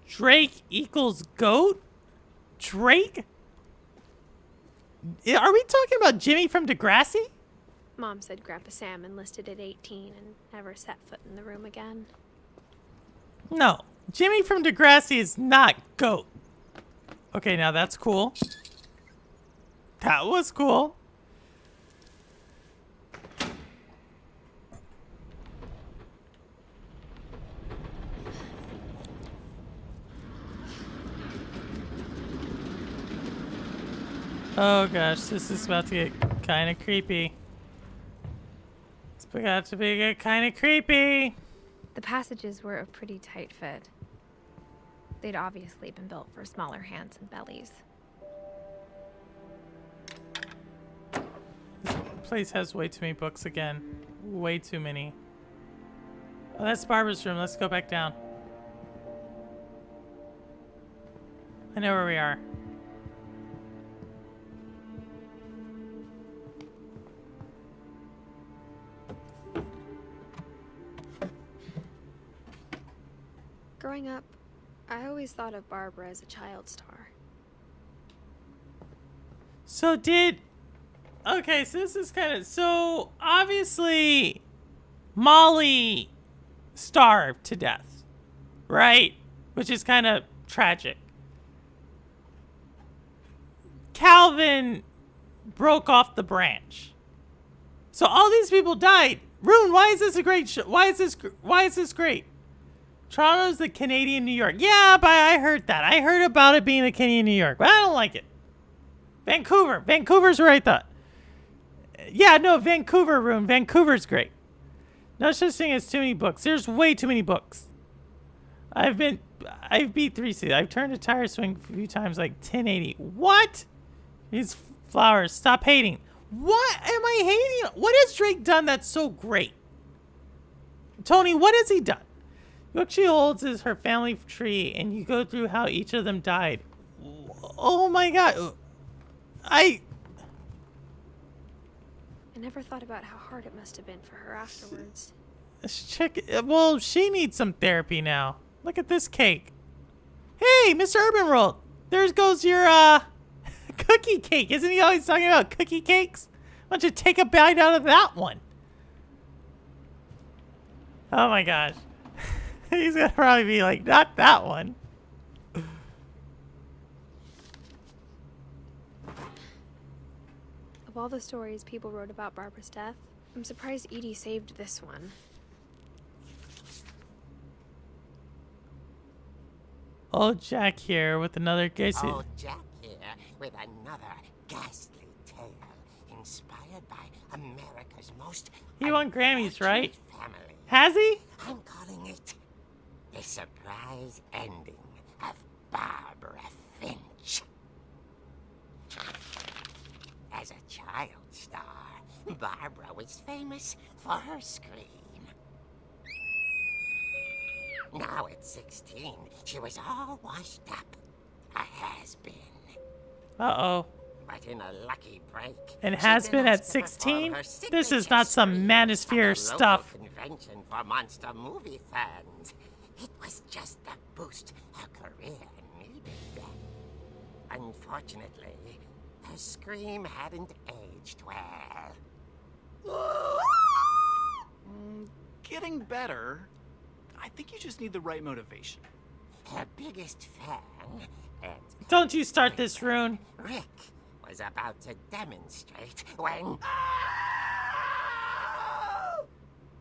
Drake equals GOAT? Drake? Are we talking about Jimmy from Degrassi? Mom said Grandpa Sam enlisted at 18 and never set foot in the room again. No. Jimmy from Degrassi is not GOAT. Okay, now that's cool. That was cool. Oh gosh, this is about to get kind of creepy. It's about to get kind of creepy. The passages were a pretty tight fit. They'd obviously been built for smaller hands and bellies. This place has way too many books again. Way too many. Oh, that's Barbara's room. Let's go back down. I know where we are. Growing up, I always thought of Barbara as a child star. So did... Okay, so this is kind of... So, obviously, Molly starved to death, right? Which is kind of tragic. Calvin broke off the branch. So all these people died. Rune, why is this a great show? Why is this great? Toronto's the Canadian New York. Yeah, but I heard that. I heard about it being the Canadian New York, but I don't like it. Vancouver. Vancouver's where I thought. Yeah, no, Vancouver, Rune. Vancouver's great. No such thing as too many books. There's way too many books. I've beat 3C. I've turned a tire swing a few times, like 1080. What? These flowers. Stop hating. What am I hating? What has Drake done that's so great? Tony, what has he done? The book she holds is her family tree, and you go through how each of them died. Oh my god. I never thought about how hard it must have been for her afterwards. Well, she needs some therapy now. Look at this cake. Hey, Mr. Urban World. There goes your, cookie cake. Isn't he always talking about cookie cakes? Why don't you take a bite out of that one? Oh my gosh. He's gonna probably be like, not that one. Of all the stories people wrote about Barbara's death, I'm surprised Edie saved this one. Old Jack here with another guess. Old Jack here with another ghastly tale in inspired by America's most He won Grammys, right? family. Has he? I'm calling it the surprise ending of Barbara Finch. As a child star, Barbara was famous for her scream. Now at 16, she was all washed up. A has-been. Uh-oh. But in a lucky break, And she'd has been at asked to perform 16? her This is signature not some scream manosphere at a stuff. local convention for monster movie fans. It was just the boost her career needed. Unfortunately, her scream hadn't aged well. Getting better. I think you just need the right motivation. Her biggest fan, and Don't you start this, Rune. Rick, was about to demonstrate when...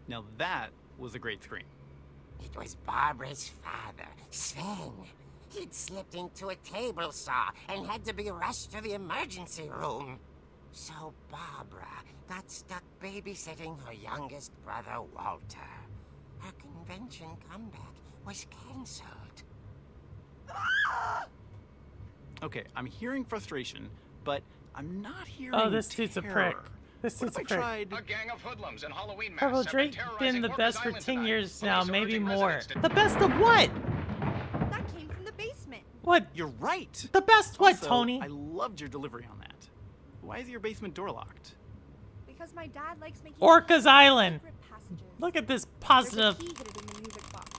Now that was a great scream. It was Barbara's father, Sven. He'd slipped into a table saw and had to be rushed to the emergency room. So Barbara got stuck babysitting her youngest brother, Walter. Her convention comeback was cancelled. Okay, I'm hearing frustration, but I'm not hearing Oh, this dude's a terror. prick. This What dude's if a I prick. tried... A gang of hoodlums and Halloween masks Purple have Drake terrorizing been the Corpus best for Island 10 tonight. years now, Police are maybe urging more. residents to- The best of what? That came from the basement. What? You're right. The best what, Also, Tony? I loved your delivery on that. Why is your basement door locked? Because my dad likes making Orcas Island. secret passages. Look at this There's a positive. key hidden in the music box.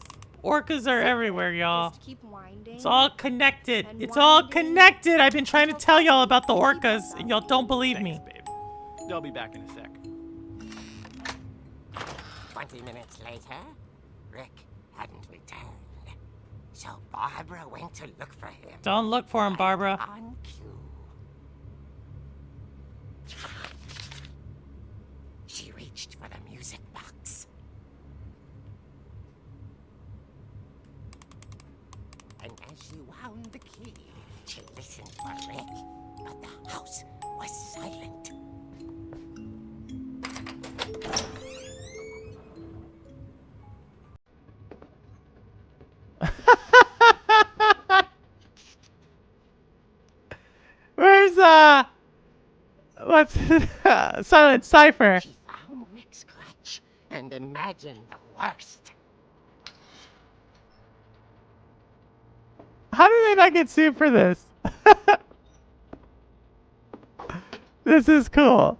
Orcas are everywhere, y'all. Just keep winding. It's all connected. And It's all winding connected. I've been trying to until tell y'all about the finally orcas, keep and y'all don't believe me. Thanks, babe. I'll be back in a sec. 20 minutes later, Rick hadn't returned. So Barbara went to look for him. Don't look for him, Barbara. On cue. She reached for the music box. And as she wound the key, she listened for Rick, but the house was silent. Where's what's Silent Cipher? She found Rick's clutch and imagined the worst. How did they not get sued for this? This is cool.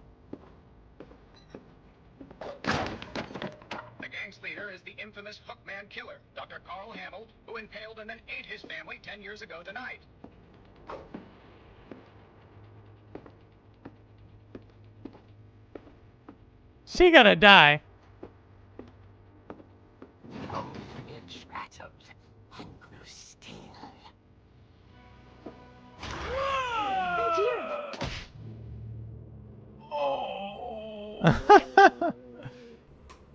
The gang's leader is the infamous Hookman Killer, Dr. Carl Hamill, who impaled and then ate his family 10 years ago tonight. She gonna die. The bridge rattled and grew still.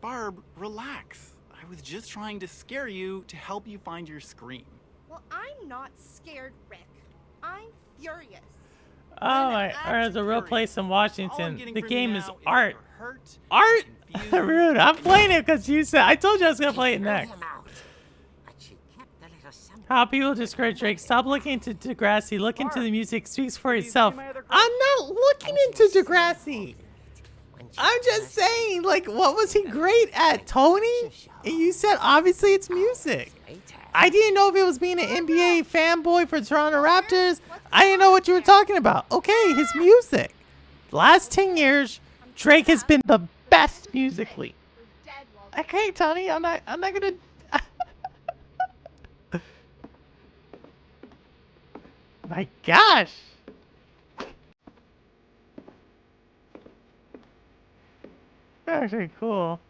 Barb, relax. I was just trying to scare you to help you find your scream. Well, I'm not scared, Rick. I'm furious. Oh my! There's a real furious. place in All I'm Washington. getting The from game you is now art. you're hurt, Art? confused, Rude. I'm playing it because you said. I told you I was gonna play it She next. threw him out, but she kept a little something. How people discourage Drake. Stop looking into Degrassi. Look into the music. Speaks for Please, itself. see my other I'm not looking into Degrassi. When she I'm just first saying, like, what was he great at, Tony? And you said obviously it's music. later, I didn't know if it was being an NBA fanboy for Toronto Raptors. I didn't know what you were talking about. Okay, his music. Last 10 years, Drake has been the best musically. Okay, Tony, I'm not gonna. My gosh. Actually cool.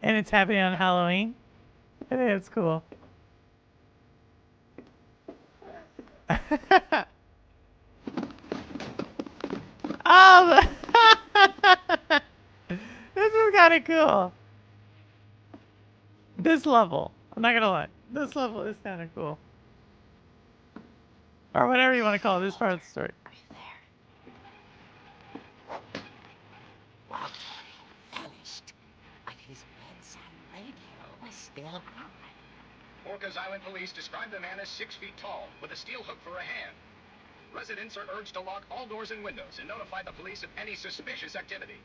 And it's happening on Halloween. I think it's cool. Oh, this is kind of cool. This level, I'm not gonna lie, this level is kind of cool. Or whatever you want to call it, this part of the story. I radio was still on. Orcas Island police described the man as 6 feet tall, with a steel hook for a hand. Residents are urged to lock all doors and windows and notify the police of any suspicious activity.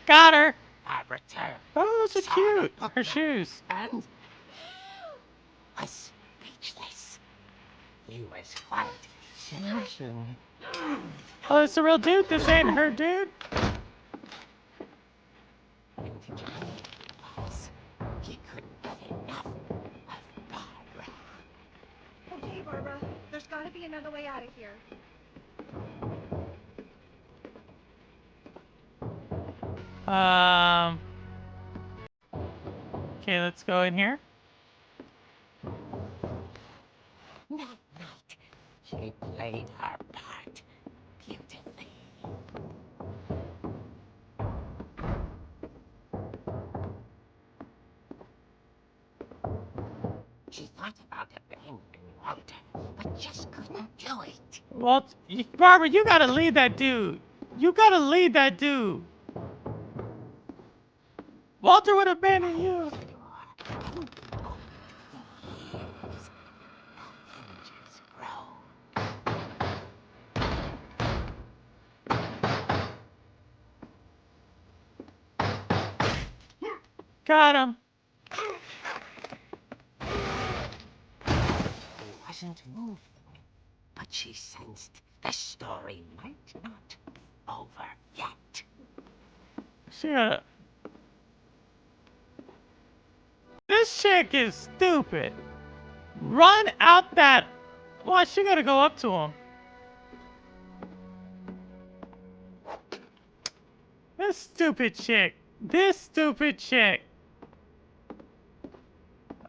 Got her. Barbara turned. Oh, those are saw cute. the Her shoes. And was speechless. He was quite certain. Oh, it's a real dude. This ain't her dude. And was he couldn't get enough of Barbara. Okay, Barbara. There's gotta be another way out of here. Okay, let's go in here. That night, she played her part beautifully. She thought about abandoning Walter, but just couldn't do it. Walt, Barbara, you gotta lead that dude. You gotta lead that dude. Walter would abandon you. Finches grow. Got him. He wasn't moving, but she sensed the story might not over yet. She gotta. This chick is stupid. Run out that. Why she gotta go up to him? This stupid chick. This stupid chick.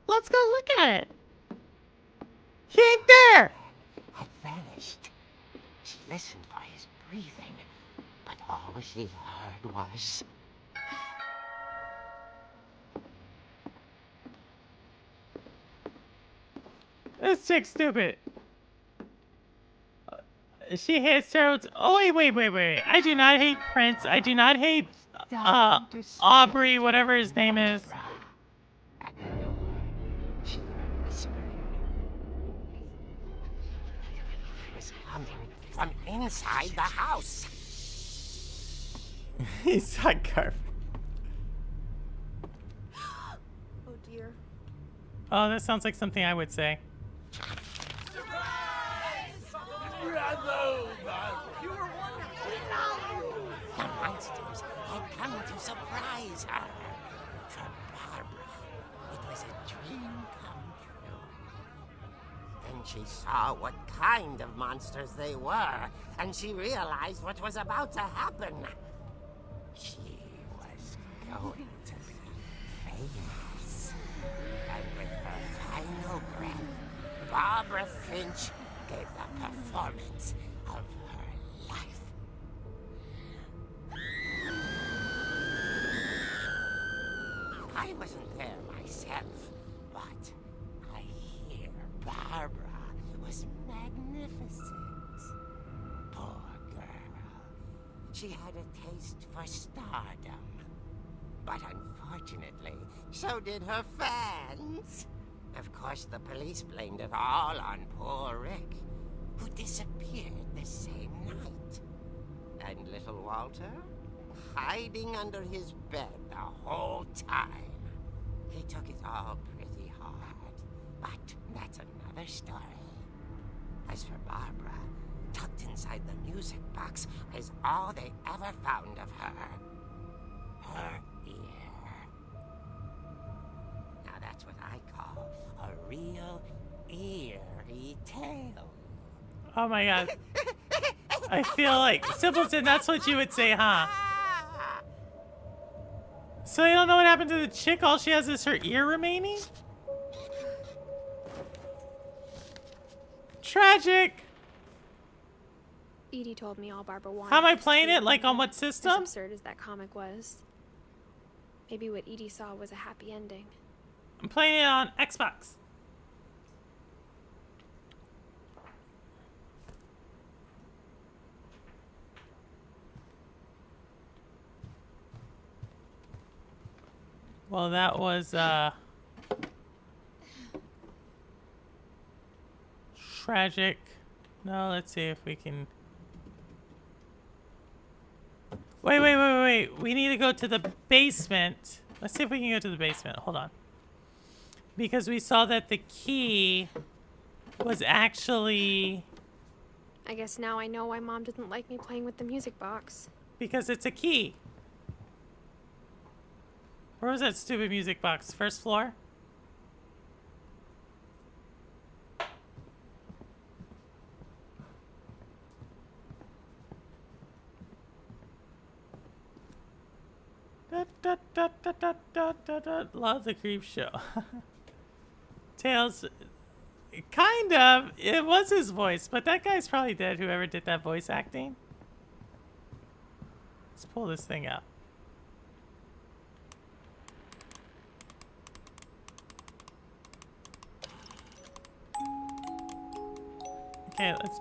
Let's go look at it. He ain't there. Had vanished. She listened for his breathing, but all she heard was... This chick's stupid. She hates steroids. Oh, wait. I do not hate Prince. I do not hate, Aubrey, whatever his name is. At the door, she whispered. It was coming from inside the house. He's not careful. Oh dear. Oh, that sounds like something I would say. The monsters had come to surprise her. For Barbara, it was a dream come true. Then she saw what kind of monsters they were, and she realized what was about to happen. She was going to be famous. And with her final breath, Barbara Finch gave the performance of her life. I wasn't there myself, but I hear Barbara was magnificent. Poor girl. She had a taste for stardom. But unfortunately, so did her fans. Of course, the police blamed it all on poor Rick, who disappeared the same night. And little Walter? Hiding under his bed the whole time. He took it all pretty hard, but that's another story. As for Barbara, tucked inside the music box is all they ever found of her. Her ear. Now that's what I call a real eerie tale. Oh my god. I feel like, Simpleton, that's what you would say, huh? So you don't know what happened to the chick? All she has is her ear remaining? Tragic. Edie told me all Barbara wanted. How am I was playing to be it? Like on what as system? absurd as that comic was. Maybe what Edie saw was a happy ending. I'm playing it on Xbox. Well, that was tragic. No, let's see if we can. Wait. We need to go to the basement. Let's see if we can go to the basement. Hold on. Because we saw that the key was actually... I guess now I know why Mom didn't like me playing with the music box. Because it's a key. Where was that stupid music box? First floor? Love the creep show. Tails, kind of. It was his voice, but that guy's probably dead, whoever did that voice acting. Let's pull this thing out. Okay, let's...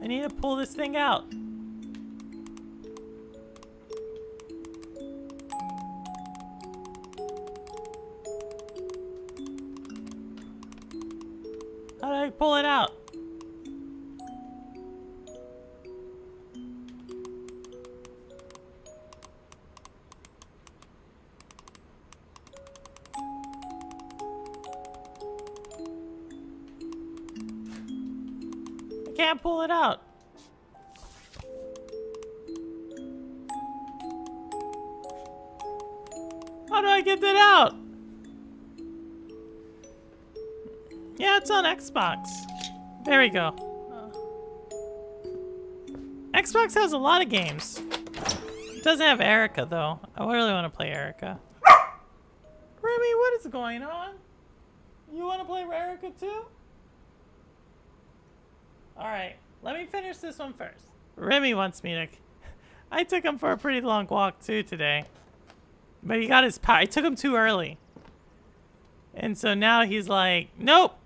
I need to pull this thing out. How do I pull it out? I can't pull it out. How do I get that out? Yeah, it's on Xbox. There we go. Xbox has a lot of games. It doesn't have Erica, though. I really want to play Erica. Remy, what is going on? You want to play Erica, too? Alright, let me finish this one first. Remy wants me to... I took him for a pretty long walk, too, today. But he got his power. I took him too early. And so now he's like, nope.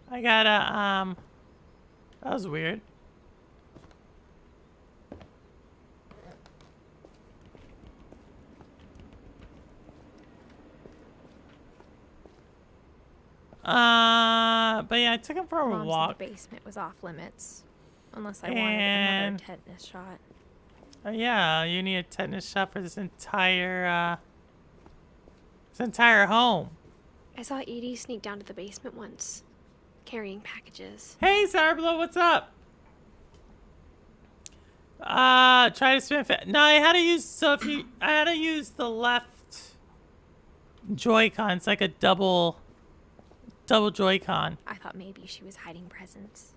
I gotta, that was weird. But yeah, I took him for a Mom walk. said the basement was off limits. Unless I wanted another tetanus shot. Oh yeah, you need a tetanus shot for this entire home. I saw Edie sneak down to the basement once, carrying packages. Hey, Sarblo, what's up? Try to spin it. No, I had to use, I had to use the left Joy-Con. It's like a double Joy-Con. I thought maybe she was hiding presents.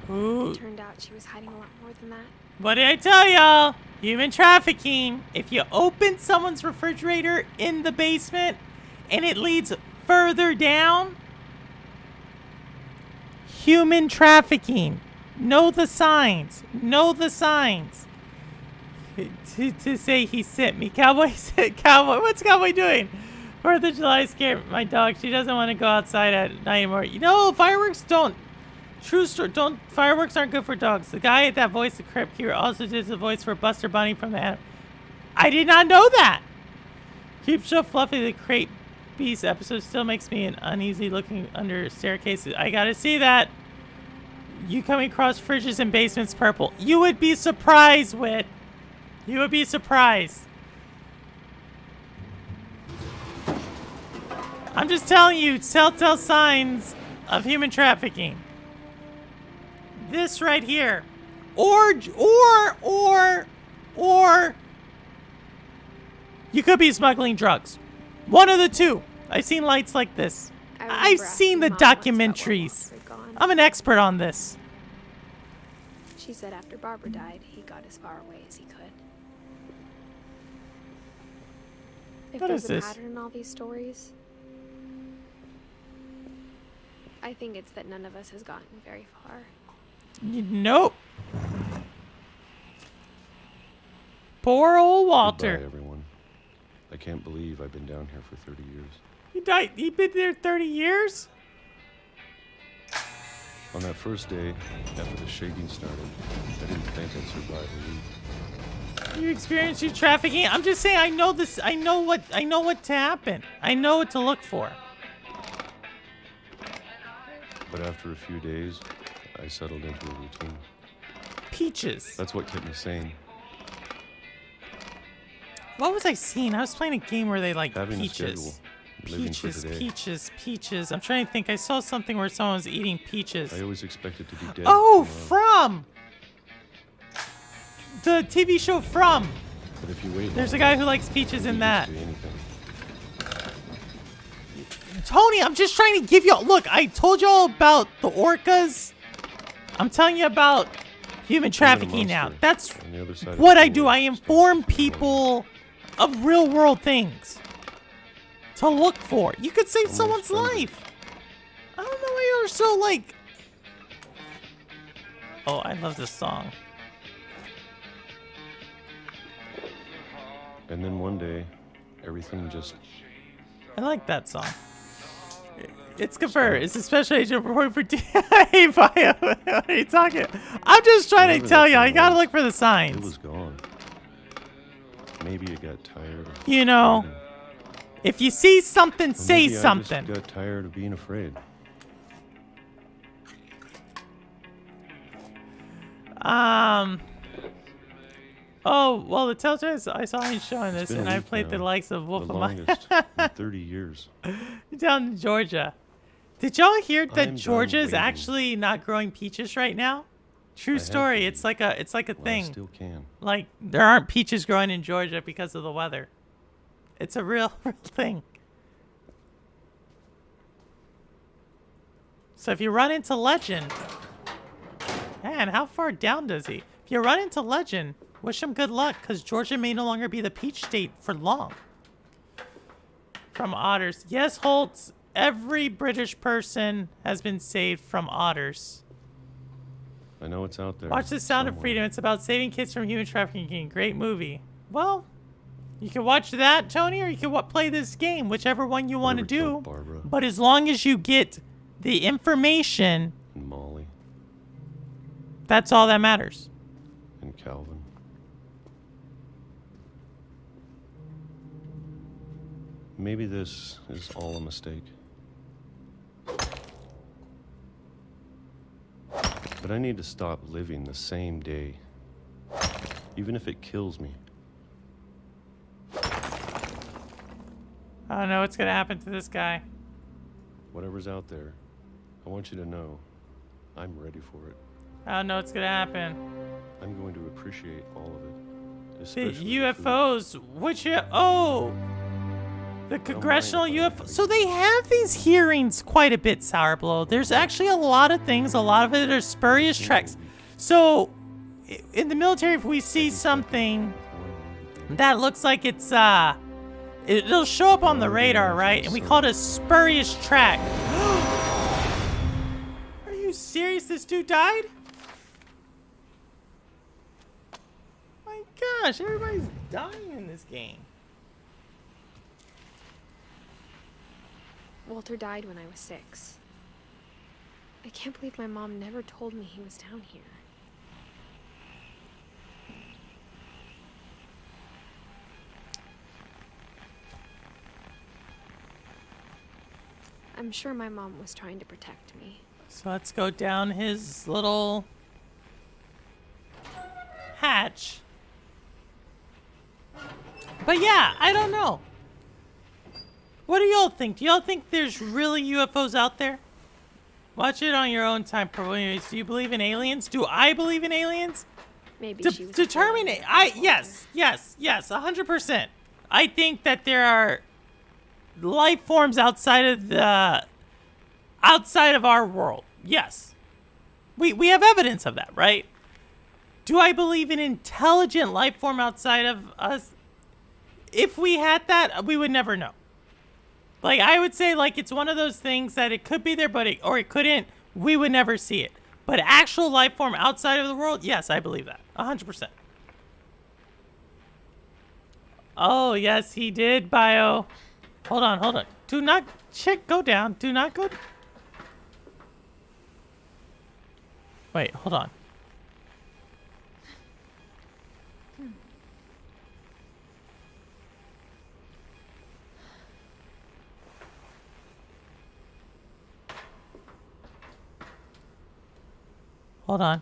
Ooh. It turned out she was hiding a lot more than that. What did I tell y'all? Human trafficking. If you open someone's refrigerator in the basement and it leads further down, human trafficking. Know the signs. Know the signs. To say he sent me. Cowboy said, Cowboy, what's Cowboy doing? 4th of July scared my dog. She doesn't want to go outside at night anymore. You know, fireworks don't. True story. Fireworks aren't good for dogs. The guy at that voice, the Crypt Keeper, also did the voice for Buster Bunny from the I did not know that. Keep so fluffy. The Crate Beast episode still makes me uneasy looking under staircases. I gotta see that. You coming across fridges and basements purple. You would be surprised, Wit. You would be surprised. I'm just telling you, telltale signs of human trafficking. This right here. Or you could be smuggling drugs. One of the two. I've seen lights like this. I've seen the documentaries. I'm an expert on this. She said after Barbara died, he got as far away as he could. If What is there's a this? pattern in all these stories, I think it's that none of us has gotten very far. Nope. Poor old Walter. Goodbye, everyone. I can't believe I've been down here for 30 years. He died. He been there 30 years? On that first day, after the shaking started, I didn't think I'd survive a week. You experienced you trafficking? I'm just saying I know this. I know what to happen. I know what to look for. But after a few days, I settled into a routine. Peaches. That's what kept me sane. What was I seeing? I was playing a game where they like Having peaches. a schedule. Living for Peaches, today. peaches, peaches. I'm trying to think. I saw something where someone was eating peaches. I always expected to be dead. Oh, tomorrow. From! The TV show From. But if you wait, There's a guy who likes peaches in that. Anything. Tony, I'm just trying to give you... Look, I told you all about the orcas. I'm telling you about human trafficking now. That's On the other side of what the I do. world, I inform people of real-world things to look for. You could save someone's life. I don't know why you're so, like... Oh, I love this song. And then one day, everything just... I like that song. It's Confer. It's a special agent reporting for Hey, Bio. What are you talking? I'm just trying to Whatever tell that you. I thing gotta was, look for the It signs. was gone. Maybe it got tired of... You know, hiding. if you see something, Or say maybe something. I just got tired of being afraid. Oh, well, the Telltale, I saw you showing It's this, been a and I week played the now, likes of Wolf the of My... longest in 30 years. Down in Georgia. Did y'all hear I'm that done Georgia is waiting. actually not growing peaches right now? True I have story. to. It's like a Well, I thing. still can. Like, there aren't peaches growing in Georgia because of the weather. It's a real thing. So if you run into Legend... Man, how far down does he? If you run into Legend, wish him good luck, because Georgia may no longer be the peach state for long. From otters. Yes, Holtz, every British person has been saved from otters. I know it's out there. Watch The Sound of somewhere. Freedom. It's about saving kids from human trafficking. Great movie. Well, you can watch that, Tony, or you can play this game, whichever one you want to Whatever do. took Barbara But as long as you get the information, and Molly that's all that matters. and Calvin. Maybe this is all a mistake. But I need to stop living the same day, even if it kills me. I don't know what's going to happen to this guy. Whatever's out there, I want you to know I'm ready for it. I don't know what's going to happen. I'm going to appreciate all of it. The Especially the food. UFOs. Which... Oh! The congressional UFO. So they have these hearings quite a bit, Sourblow. There's actually a lot of things. A lot of it are spurious tracks. So, in the military, if we see something that looks like it's, it'll show up on the radar, right? And we call it a spurious track. Are you serious? This dude died? My gosh, everybody's dying in this game. Walter died when I was 6. I can't believe my mom never told me he was down here. I'm sure my mom was trying to protect me. So let's go down his little hatch. But yeah, I don't know. What do y'all think? Do y'all think there's really UFOs out there? Watch it on your own time. Probably. Do you believe in aliens? Do I believe in aliens? Maybe she was Determine it. Yes, 100%. I think that there are life forms outside of our world. Yes. We have evidence of that, right? Do I believe in intelligent life form outside of us? If we had that, we would never know. Like, I would say, like, it's one of those things that it could be there, but or it couldn't. We would never see it. But actual life form outside of the world, yes, I believe that. 100%. Oh, yes, he did, Bio. Hold on. Do not go down. Do not go. Wait, hold on. Hold on.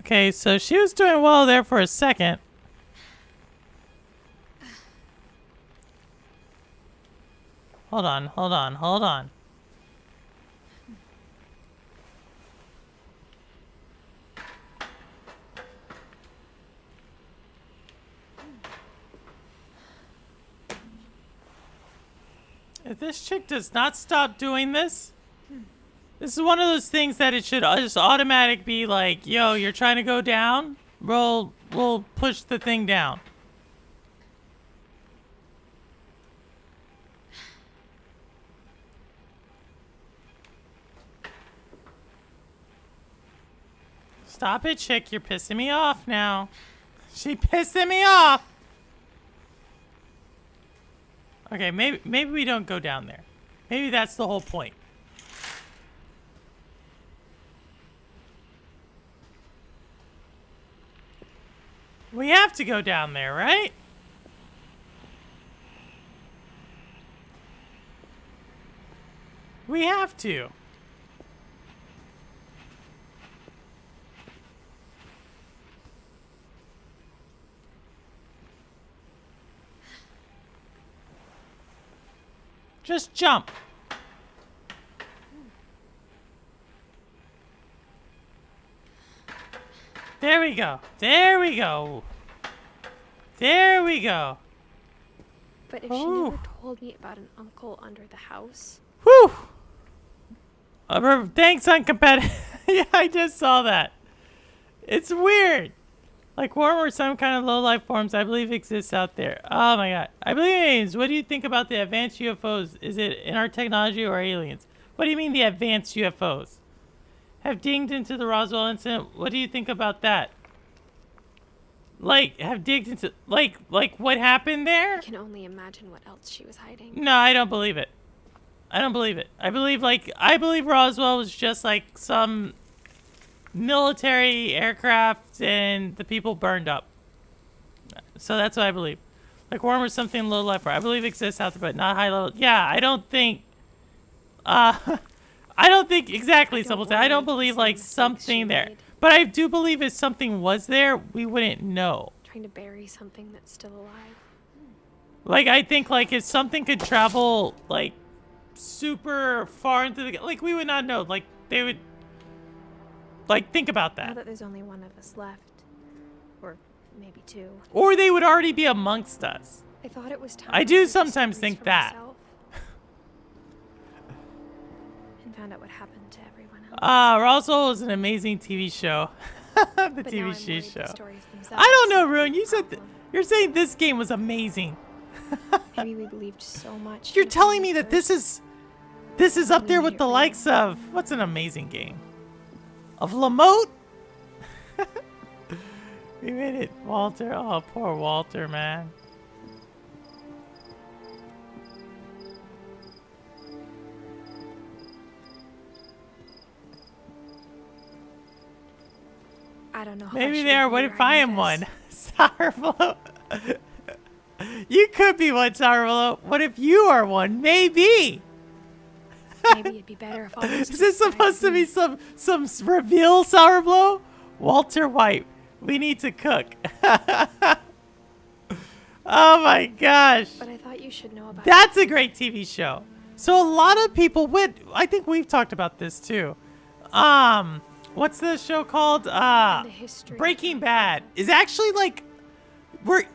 Okay, so she was doing well there for a second. Hold on, hold on, hold on. If this chick does not stop doing this, this is one of those things that it should just automatic be like, yo, you're trying to go down? We'll push the thing down. Stop it, chick. You're pissing me off now. She pissing me off. Okay, maybe we don't go down there. Maybe that's the whole point. We have to go down there, right? We have to. Just jump. There we go. There we go. There we go. But if she never told me about an uncle under the house. Whew. Thanks, uncompetitive. Yeah, I just saw that. It's weird. Like worm or some kind of low life forms I believe exists out there. Oh my god. I believe aliens. What do you think about the advanced UFOs? Is it in our technology or aliens? What do you mean the advanced UFOs? Have dinged into the Roswell incident. What do you think about that? Like, have digged into... Like what happened there? I can only imagine what else she was hiding. No, I don't believe it. I don't believe it. I believe Roswell was just like some military aircraft and the people burned up. So that's what I believe. Like worm or something low life. I believe exists out there, but not high level. Yeah, I don't think... I don't think exactly, Simpleton. I don't believe like something there. But I do believe if something was there, we wouldn't know. Trying to bury something that's still alive. Like, I think like if something could travel like super far into the... Like, we would not know. Like, they would... Like, think about that. Now that there's only one of us left. Or maybe two. Or they would already be amongst us. I thought it was time. I do sometimes think that. And found out what happened to everyone else. Roswell was an amazing TV show. The But TV now I'm worried show. the stories themselves I don't know, are Rune. the You said problem. you're saying this game was amazing. Maybe we believed so much. You're in telling it me that first. this is up We there made with it the real. likes of what's an amazing game? Of Lamote? We made it, Walter. Oh, poor Walter, man. I don't know. How Maybe she there. would What be if I am writing one? Sourflow. You could be one, Sourflow. What if you are one? Maybe. this. Maybe it'd be better if all Is this supposed to be some reveal, Sourflow? Walter White. We need to cook. Oh my gosh. But I thought you should know about That's a great TV show. So a lot of people would... I think we've talked about this too. What's the show called? the history. Breaking Bad is actually like where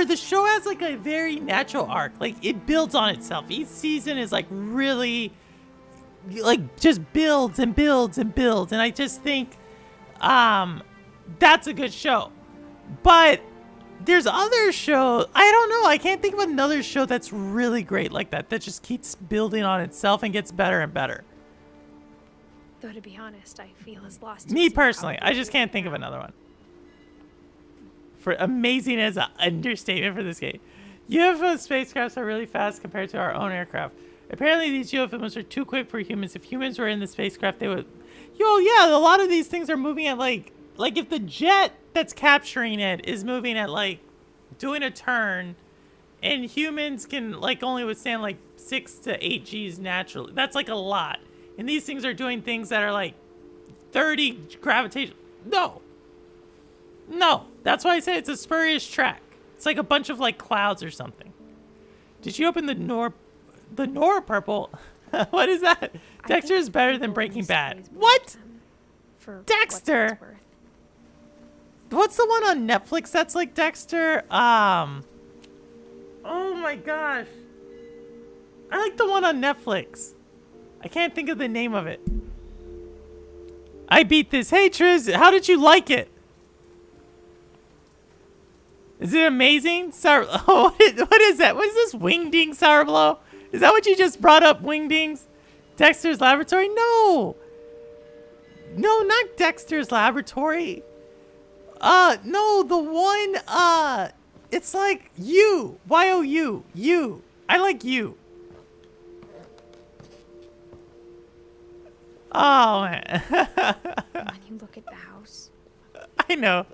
the show has like a very natural arc. Like it builds on itself. Each season is like really like just builds and builds and builds. And I just think that's a good show. But there's other shows. I don't know. I can't think of another show that's really great like that. That just keeps building on itself and gets better and better. Though to be honest, I feel as lost. Me as you personally, I probably just do can't think of another one. For amazing as an understatement for this game. UFO spacecrafts are really fast compared to our own aircraft. Apparently, these geofilms are too quick for humans. If humans were in the spacecraft, they would... Yo, yeah, a lot of these things are moving at, like if the jet that's capturing it is moving at, like, doing a turn, and humans can, like, only withstand, like, 6 to 8 Gs naturally. That's, like, a lot. And these things are doing things that are, like, 30 gravitation. No. No. That's why I say it's a spurious track. It's like a bunch of, like, clouds or something. Did you open the Nora purple? What is that? Dexter is better than Breaking Bad. What? Dexter? What's the one on Netflix that's like Dexter? Oh my gosh. I like the one on Netflix. I can't think of the name of it. I beat this. Hey Triz, how did you like it? Is it amazing? Oh, what is that? What is this? Wingding Sour Blow? Is that what you just brought up, Wingdings? Dexter's Laboratory? No. No, not Dexter's Laboratory. No, the one, it's like you. Y-O-U. You. I like you. Oh, man. When you look at the house, I know.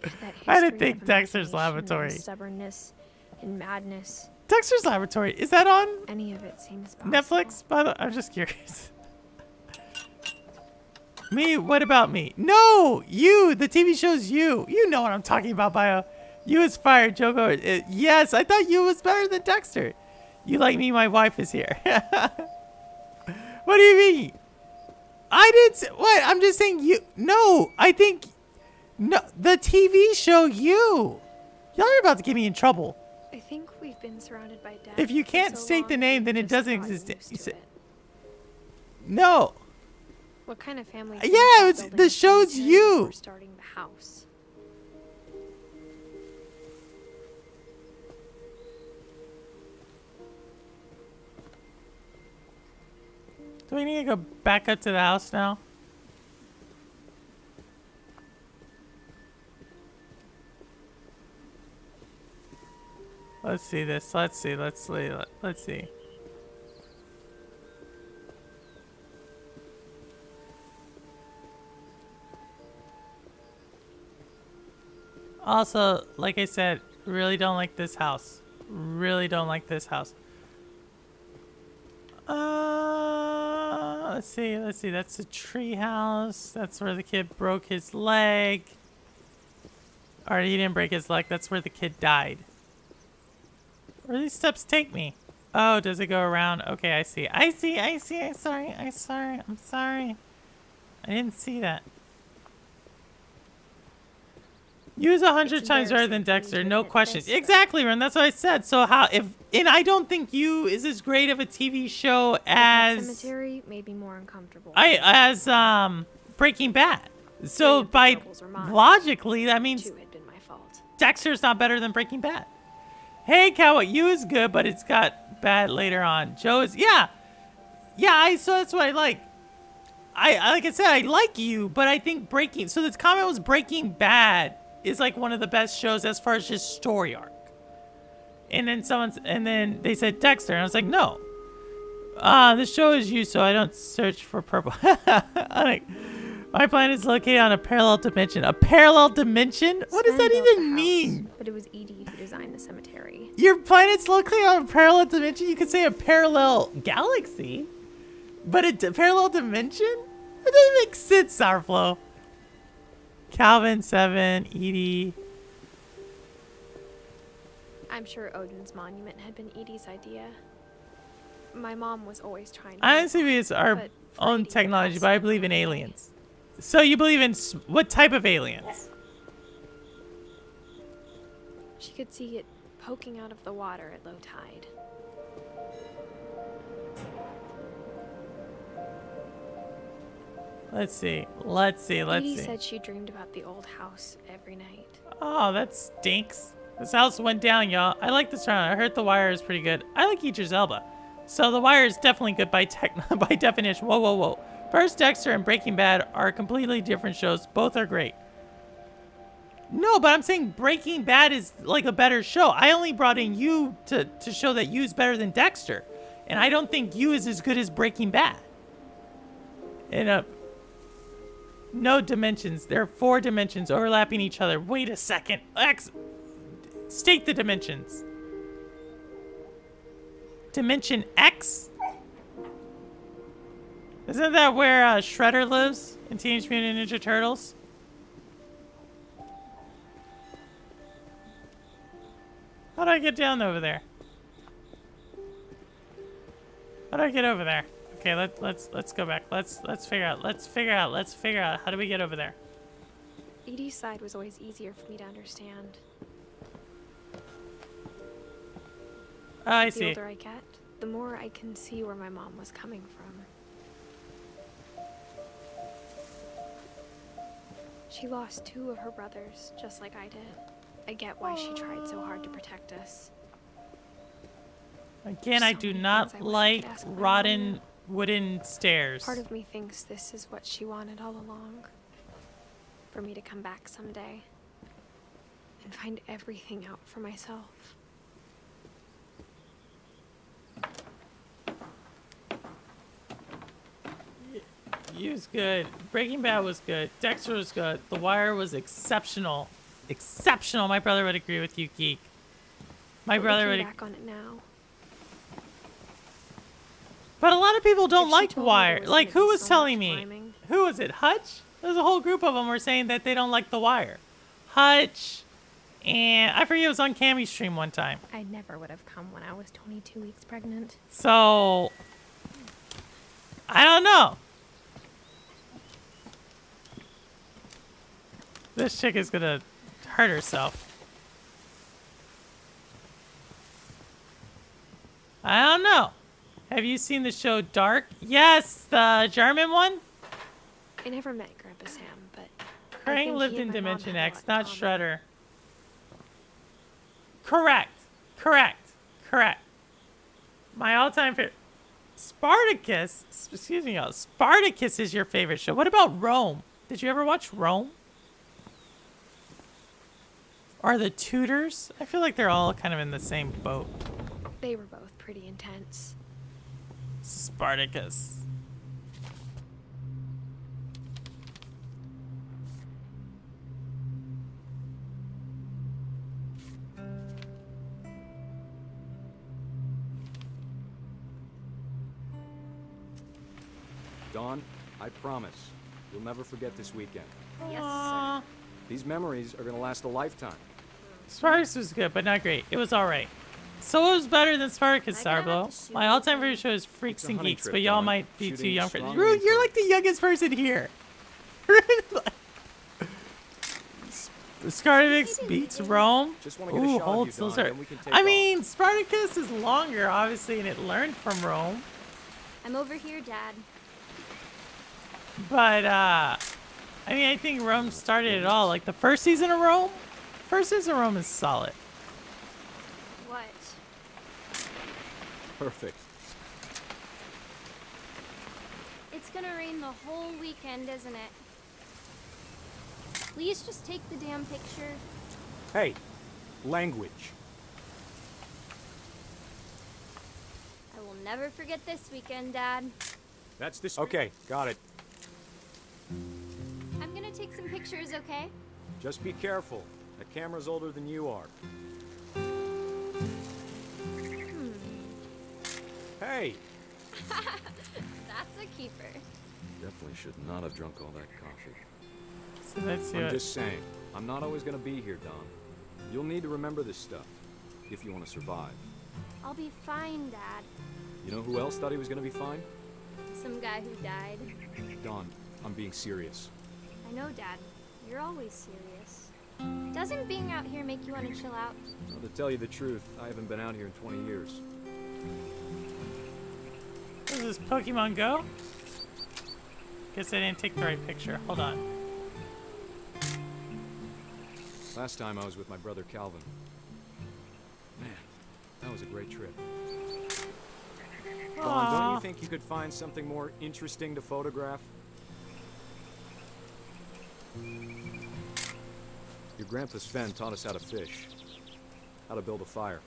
I didn't think Dexter's Laboratory. Stubbornness and madness. Dexter's Laboratory. Is that on Any of it seems possible. Netflix? By the way, I'm just curious. Me? What about me? No! You! The TV show's You. You know what I'm talking about, Bio. You is fired, Joko. Yes, I thought You was better than Dexter. You like me, my wife is here. What do you mean? I didn't say, what? I'm just saying You. No, I think... No, the TV show You. Y'all are about to get me in trouble. I think we've been surrounded by death. If you can't so state long the name, then it just doesn't got exist. used to it. No. What kind of family? Yeah, was it's the show's You. Starting the house. Do we need to go back up to the house now? Let's see this. Let's see. Let's see. Also, like I said, really don't like this house. Really don't like this house. Let's see. Let's see. That's the tree house. That's where the kid broke his leg. Or he didn't break his leg. That's where the kid died. Where do these steps take me? Oh, does it go around? Okay, I see. I see. I'm sorry. I'm sorry. I didn't see that. Use 100 times better than Dexter, no question. Exactly, Ren. That's what I said. So how and I don't think You is as great of a TV show as Cemetery made me more uncomfortable. as Breaking Bad. So by logically, that means Two had been my fault. Dexter's not better than Breaking Bad. Hey, Cowboy, You is good, but it's got bad later on. Joe is so that's what I like. I like I said, I like You, but I think so this comment was Breaking Bad is like one of the best shows as far as just story arc. And then they said Dexter, and I was like, no. The show is You, so I don't search for purple. My planet is located on a parallel dimension. A parallel dimension? What does that even mean? But it was Edie who designed the cemetery. Your planet's located on a parallel dimension? You could say a parallel galaxy. But a parallel dimension? That doesn't make sense, Sourflow. Calvin, 7, Edie. I'm sure Odin's monument had been Edie's idea. My mom was always trying to... I don't see it's our own technology, but I believe in aliens. So you believe in what type of aliens? She could see it poking out of the water at low tide. Let's see. Edie said she dreamed about the old house every night. Oh, that stinks. This house went down, y'all. I like this round. I heard The Wire is pretty good. I like Idris Elba. So The Wire is definitely good by definition. Whoa. First, Dexter and Breaking Bad are completely different shows. Both are great. No, but I'm saying Breaking Bad is like a better show. I only brought in You to show that You's better than Dexter. And I don't think you is as good as Breaking Bad. In no dimensions. There are 4 dimensions overlapping each other. Wait a second. State the dimensions. Dimension X? Isn't that where Shredder lives in Teenage Mutant Ninja Turtles? How do I get down over there? How do I get over there? Okay, let's go back. Let's figure out. How do we get over there? Edie's side was always easier for me to understand. Oh, I The see. older I get, the more I can see where my mom was coming from. She lost 2 of her brothers, just like I did. I get why she tried so hard to protect us. Again, I So do many not things I wish I like could ask my rotten mom. wooden stairs. Part of me thinks this is what she wanted all along. For me to come back someday and find everything out for myself. He was good. Breaking Bad was good. Dexter was good. The Wire was exceptional. Exceptional. My brother would agree with you, Geek. My brother would. Looking back on it now. But a lot of people don't If she like told me there Wire. was Like, gonna who be was so telling much me? climbing. Who was it? Hutch? There's a whole group of them were saying that they don't like The Wire. Hutch, and I forget, it was on Cammy's stream one time. I never would have come when I was 22 weeks pregnant. So, I don't know. This chick is gonna hurt herself. I don't know. Have you seen the show Dark? Yes, the German one? I never met Grandpa Sam, but I Krang think lived he in and my mom Dimension had a X, lot not in common. Shredder. Correct. My all-time favorite. Spartacus, excuse me, y'all. Spartacus is your favorite show. What about Rome? Did you ever watch Rome? Or the Tudors? I feel like they're all kind of in the same boat. They were both pretty intense. Spartacus. Dawn, I promise, you'll never forget this weekend. Yes, Aw. sir. These memories are gonna last a lifetime. Spartacus was good, but not great. It was alright. So it was better than Spartacus, Am I gonna have Starbo. to shoot My all-time anything? favorite show is Freaks It's a and honey Geeks, trip, but y'all Dawn. might be too Shooting young for this. strongly You're like the youngest person here. Spartacus beats Rome. Just wanna get a Ooh, shot of hold you, still, Dawn, sir. then we can take I off. mean, Spartacus is longer, obviously, and it learned from Rome. I'm over here, Dad. But, I mean, I think Rome started it all. Like, the first season of Rome? First season of Rome is solid. What? Perfect. It's gonna rain the whole weekend, isn't it? Please just take the damn picture. Hey, language. I will never forget this weekend, Dad. That's this. Okay, got it. I'm gonna take some pictures, okay? Just be careful. That camera's older than you are. Hey! That's a keeper. Definitely should not have drunk all that coffee. So let's see I'm what... just saying, I'm not always gonna be here, Dom. You'll need to remember this stuff, if you want to survive. I'll be fine, Dad. You know who else thought he was gonna be fine? Some guy who died. Don, I'm being serious. I know, Dad. You're always serious. Doesn't being out here make you want to chill out? Well, to tell you the truth, I haven't been out here in 20 years. Is this Pokemon Go? Guess I didn't take the right picture. Hold on. Last time I was with my brother Calvin. Man, that was a great trip. Don, don't Aw. you think you could find something more interesting to photograph? Your grandpa Sven taught us how to fish, how to build a fire.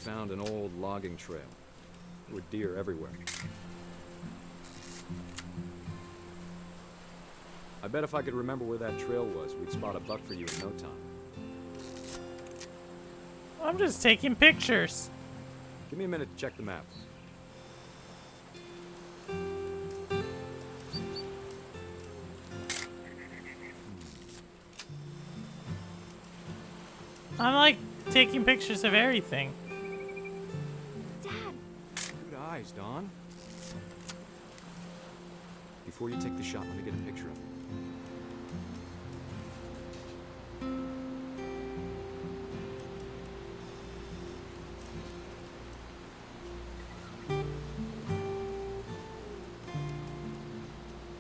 found an old logging trail. There were deer everywhere. I bet if I could remember where that trail was, we'd spot a buck for you in no time. I'm just taking pictures. Give me a minute to check the maps. I'm like taking pictures of everything. Dad! Good eyes, Dawn. Before you take the shot, let me get a picture of it.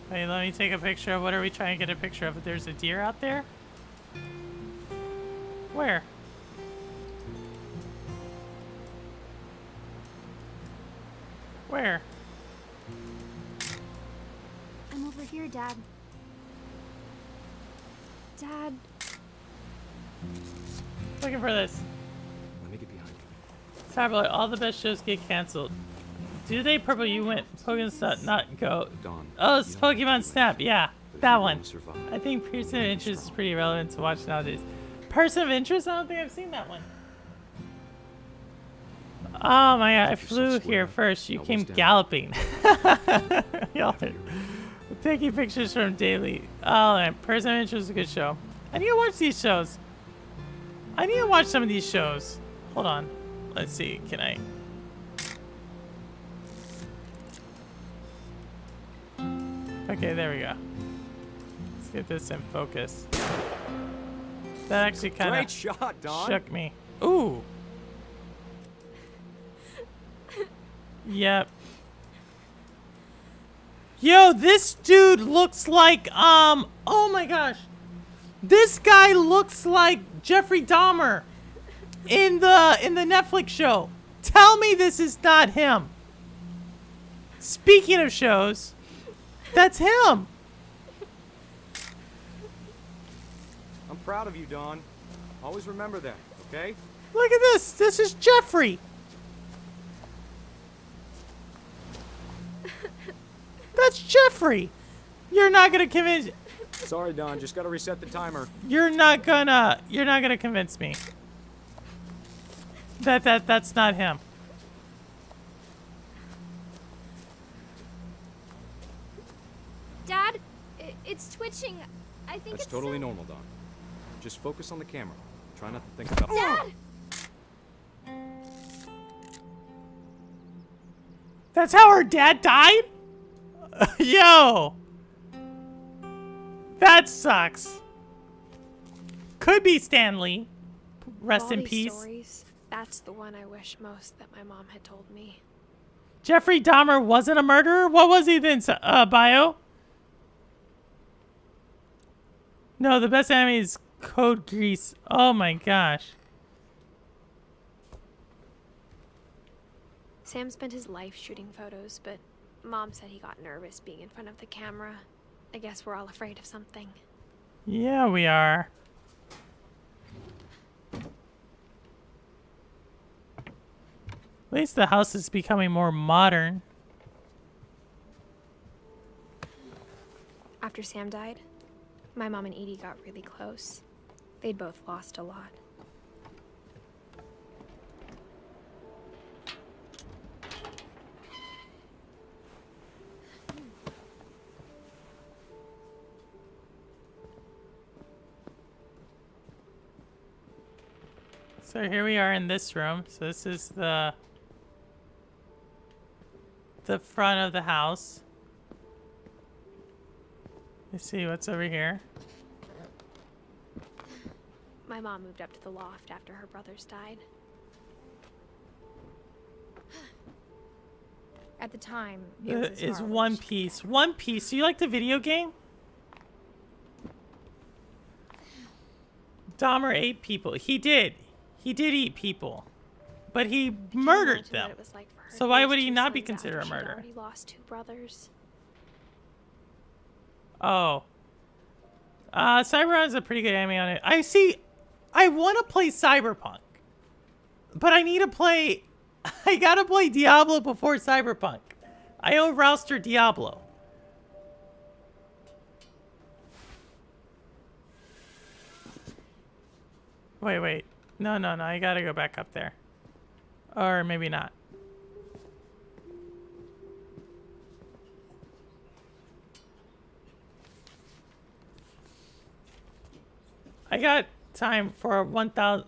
Hey, let me take a picture of what are we trying to get a picture of? There's a deer out there? Where? Where? I'm over here, Dad. Dad. Looking for this. Let me get behind you. Cyberlight, all the best shows get canceled. Do they? Purple, you went Pokemon Snap, not Go. Dawn, Oh, it's Pokemon Snap. Yeah, that one. Survive. I think Person of Interest is pretty relevant to watch nowadays. Person of Interest? I don't think I've seen that one. Oh my god, I flew here first. You came galloping. Y'all are taking pictures from Daily. Oh, and Person of Interest is a good show. I need to watch these shows. I need to watch some of these shows. Hold on. Let's see. Can I? Okay, there we go. Let's get this in focus. That actually kind Great of shot, Dawn. shook me. Ooh. Yep. Yo, this dude looks like, oh my gosh. This guy looks like Jeffrey Dahmer in the Netflix show. Tell me this is not him. Speaking of shows, that's him. I'm proud of you, Dawn. Always remember that, okay? Look at this. This is Jeffrey. That's Jeffrey. You're not gonna convince. Sorry, Dawn. Just gotta reset the timer. You're not gonna convince me. That's not him. Dad, it's twitching. I think That's it's totally normal, Dawn. Just focus on the camera. Try not to think about. Dad! That's how her dad died? Yo! That sucks. Could be Stanley. Rest Of all in these peace. Stories, that's the one I wish most that my mom had told me. Jeffrey Dahmer wasn't a murderer? What was he then, bio? No, the best anime is Code Geass. Oh my gosh. Sam spent his life shooting photos, but Mom said he got nervous being in front of the camera. I guess we're all afraid of something. Yeah, we are. At least the house is becoming more modern. After Sam died, my mom and Edie got really close. They'd both lost a lot. So here we are in this room. So this is the front of the house. Let's see what's over here. My mom moved up to the loft after her brothers died. At the time, it was as Is far One as she Piece. One Piece. Do you like the video game? Dahmer ate people. He did. He did eat people. But he murdered Imagine them. what it was like for her So to why raise would he two not be sons considered a after she'd murderer? already lost 2 brothers. Oh. Cyberpunk is a pretty good anime on it. I want to play Cyberpunk. But I need to play... I gotta play Diablo before Cyberpunk. I owe Rouster Diablo. Wait. No. I gotta go back up there. Or maybe not. I got time for 1,000...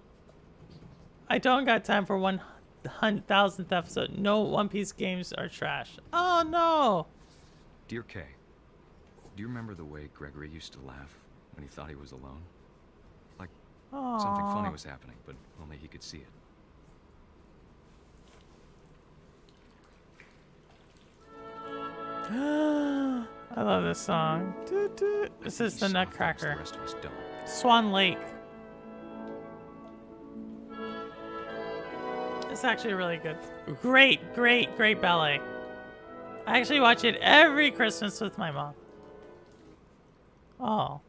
I don't got time for 1,000th episode. No One Piece games are trash. Oh, no! Dear Kay, do you remember the way Gregory used to laugh when he thought he was alone? Like something funny was happening, but only he could see it. I love this song. This is the Nutcracker. The rest of us don't. Swan Lake. It's actually really good. Great ballet. I actually watch it every Christmas with my mom. Oh.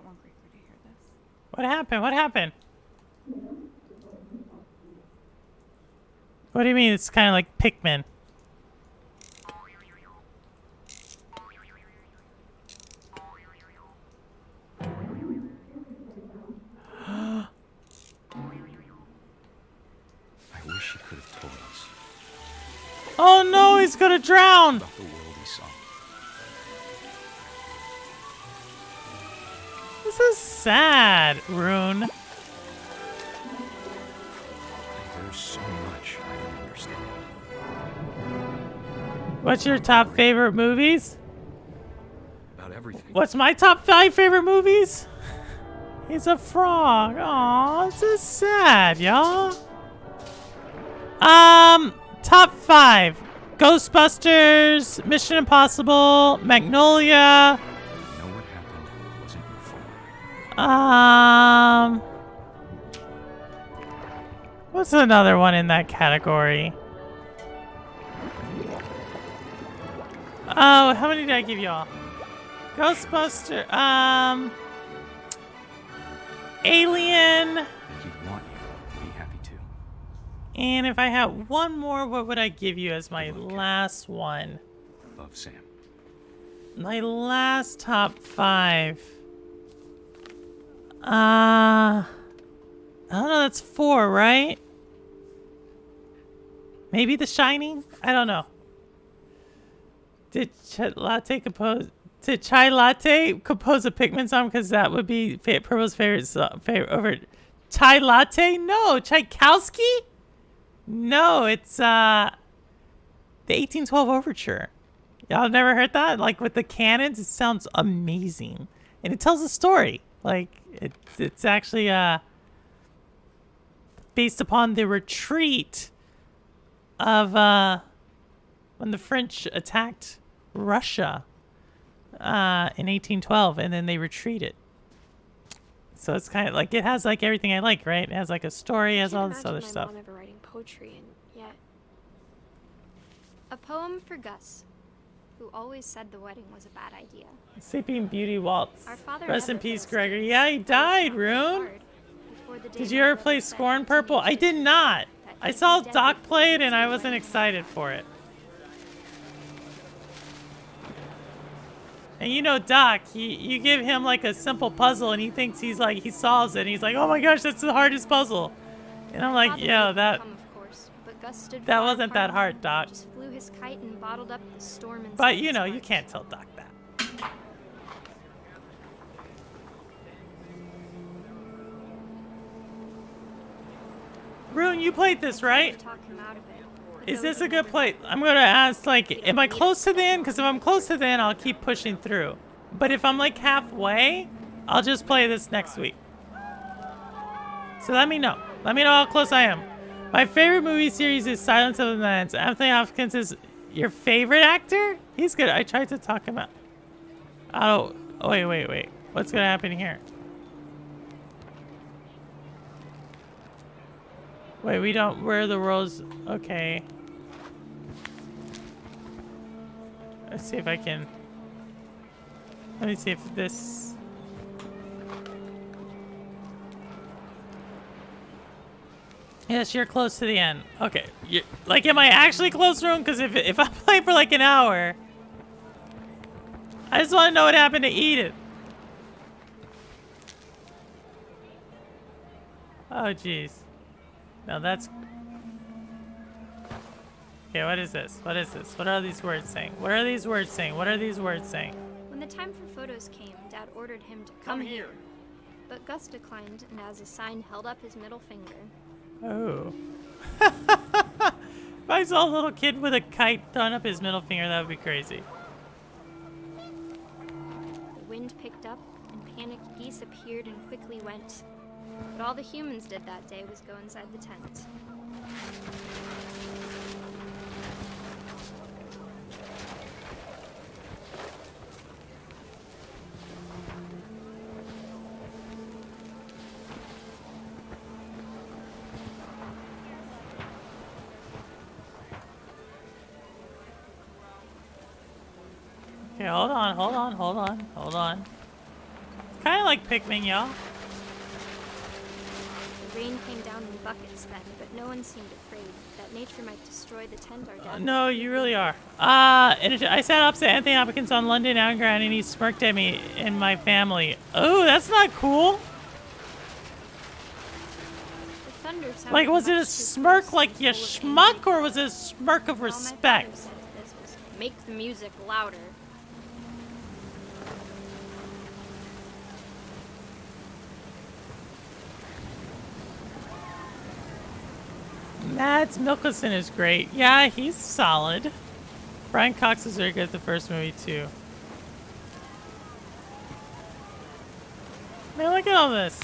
want Gregory to hear this. What happened? What happened? What do you mean? It's kind of like Pikmin. I wish he could have told us Oh no, he's gonna drown! about the world he saw. This is sad, Rune. There's so much I don't understand. What's your top favorite movies? About everything. What's my top 5 favorite movies? He's a frog. Aw, this is sad, y'all. Top 5. Ghostbusters, Mission Impossible, Magnolia. You know what happened wasn't your fault. What's another one in that category? Oh, how many did I give y'all? Ghostbuster, Alien. He'd want you to be happy too. And if I had one more, what would I give you as my last one? Love, Sam. My last top 5. I don't know, that's 4, right? Maybe The Shining? I don't know. Did Chai Latte compose a Pikmin song? Because that would be Purple's favorite song. Over Chai Latte? No, Tchaikovsky? No, it's the 1812 Overture. Y'all never heard that? Like with the cannons, it sounds amazing, and it tells a story. Like it's actually based upon the retreat of when the French attacked Russia in 1812, and then they retreated. So it's kind of like, it has like everything I like, right? It has like a story, it has all this other stuff. I can't imagine my mom ever writing poetry, and yet. A poem for Gus, who always said the wedding was a bad idea. Sleeping Beauty Waltz. Our father Rest in never peace, let us Gregory. taste Yeah, he what died, was hard Rune. before the day Did you my ever brother play said Scorn to Purple? I nature did not. that I he'd be saw dead Doc before play it he and I was wasn't born. excited for it. And you know Doc, you give him like a simple puzzle and he thinks he solves it, and he's like, oh my gosh, that's the hardest puzzle. And I'm like, Father yeah, didn't that come, of course, but Gus stood that far wasn't that apart hard, and Doc. Just flew his kite and bottled up the storm inside But you his know, you heart. can't tell Doc that. Rune, you played this, right? Talk him out of it, but Is though this he a good never play? did, I'm gonna ask, like, am I close to the end? Because if I'm close to the end, I'll keep pushing through. But if I'm like halfway, I'll just play this next week. So let me know. Let me know how close I am. My favorite movie series is Silence of the Lambs. Anthony Hopkins is your favorite actor? He's good. I tried to talk him out. Oh, wait. What's gonna happen here? Wait, we don't, where are the roles? Okay. Let's see if I can, let me see if this, yes, you're close to the end. Okay, like, am I actually close to him? Because if I play for like an hour, I just want to know what happened to Edith. Oh, jeez. No, that's... Okay, what is this? What is this? What are these words saying? What are these words saying? What are these words saying? When the time for photos came, Dad ordered him to come here. But Gus declined, and as a sign held up his middle finger. Oh. If I saw a little kid with a kite throwing up his middle finger, that would be crazy. The wind picked up, and panicked geese appeared and quickly went. But all the humans did that day was go inside the tent. Okay, hold on. It's kind of like Pikmin, y'all. The rain came down in buckets then, but no one seemed afraid that nature might destroy the tent our dad. No, you really are. I sat opposite Anthony Hopkins on London Underground, and he smirked at me and my family. Oh, that's not cool. The thunder sounded Like, was it a much too smirk close like and you full of schmuck, anger. or was it a smirk of All my father respect? said to this was, make the music louder. Mads Mikkelsen is great. Yeah, he's solid. Brian Cox is very good at the first movie, too. Man, look at all this.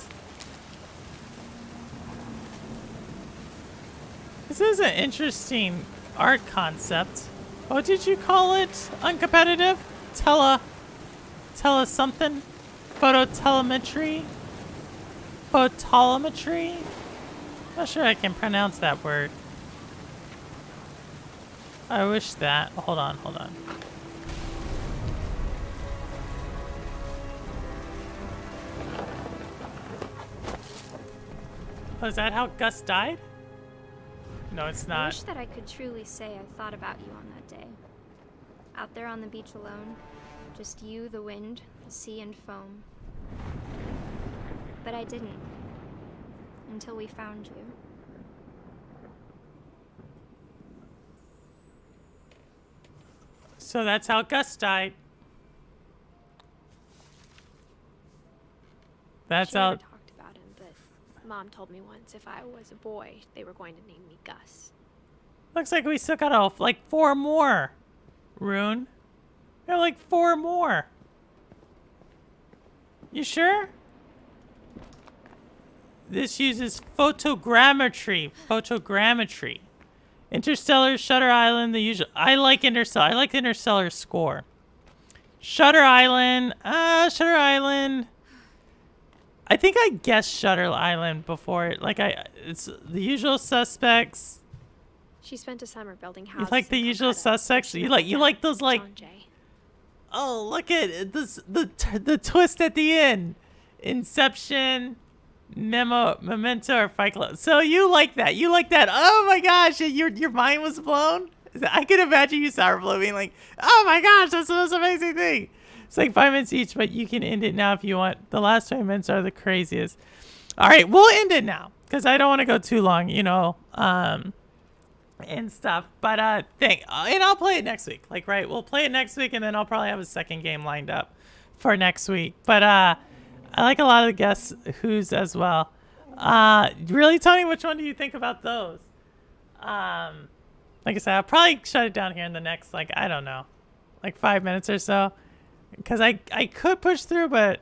This is an interesting art concept. What did you call it? Uncompetitive? Tele something? Phototelemetry? Photometry? Not sure I can pronounce that word. I wish that. Hold on. Oh, is that how Gus died? No, it's I not. wish that I could truly say I thought about you on that day. Out there on the beach alone, just you, the wind, the sea, and foam. But I didn't. Until we found you. So that's how Gus died. That's She how. never talked about him, but Mom told me once if I was a boy, they were going to name me Gus. Looks like we still got like 4 more. Rune. We have like 4 more. You sure? This uses photogrammetry. Photogrammetry. Interstellar, Shutter Island, the usual. I like Interstellar. I like the Interstellar score. Shutter Island. Shutter Island. I think I guessed Shutter Island before. Like it's the usual suspects. She spent a summer building You houses. like the in usual Calcutta. suspects? She You met like those like. John Jay. Oh, look at this! The twist at the end. Inception, Memento, or Fight Club. So you like that? You like that? Oh my gosh! Your mind was blown. I could imagine you sour blow being like, "Oh my gosh, that's the most amazing thing." It's like 5 minutes each, but you can end it now if you want. The last 20 minutes are the craziest. All right, we'll end it now because I don't want to go too long, and stuff. But and I'll play it next week. Like, right, we'll play it next week, and then I'll probably have a second game lined up for next week. But I like a lot of the Guess Who's as well. Really, Tony, which one do you think about those? Like I said, I'll probably shut it down here in the next, like, I don't know, like 5 minutes or so. Because I could push through, but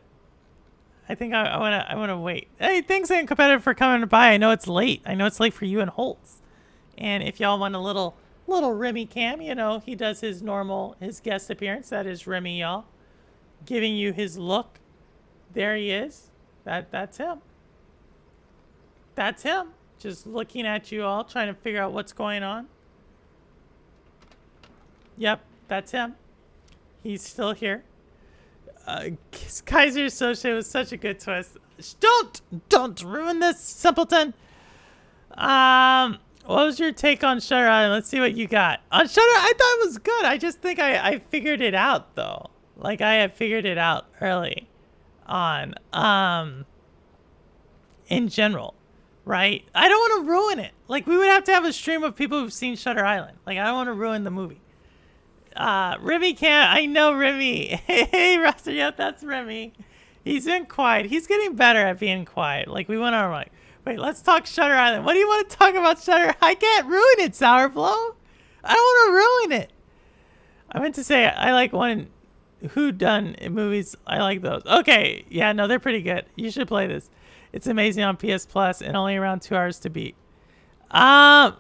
I think I wanna wait. Hey, thanks again, competitive, for coming by. I know it's late. I know it's late for you and Holtz. And if y'all want a little Remy cam, he does his guest appearance. That is Remy, y'all, giving you his look. There he is. That's him. That's him. Just looking at you all, trying to figure out what's going on. Yep, that's him. He's still here. Kaiser Associate was such a good twist. Don't ruin this, simpleton. What was your take on Shutter Island? Let's see what you got. On Shutter, I thought it was good. I just think I figured it out, though. Like, I had figured it out early on. In general, right? I don't want to ruin it. Like, we would have to have a stream of people who've seen Shutter Island. Like, I don't want to ruin the movie. Remy can't. I know Remy. Hey, Ruster. Yep, that's Remy. He's been quiet. He's getting better at being quiet. Like, we went on like, wait, let's talk Shutter Island. What do you want to talk about Shutter? I can't ruin it, Sourflow. I don't want to ruin it. I meant to say I like one Who Done movies. I like those. Okay. Yeah, no, they're pretty good. You should play this. It's amazing on PS Plus and only around 2 hours to beat. Yeah,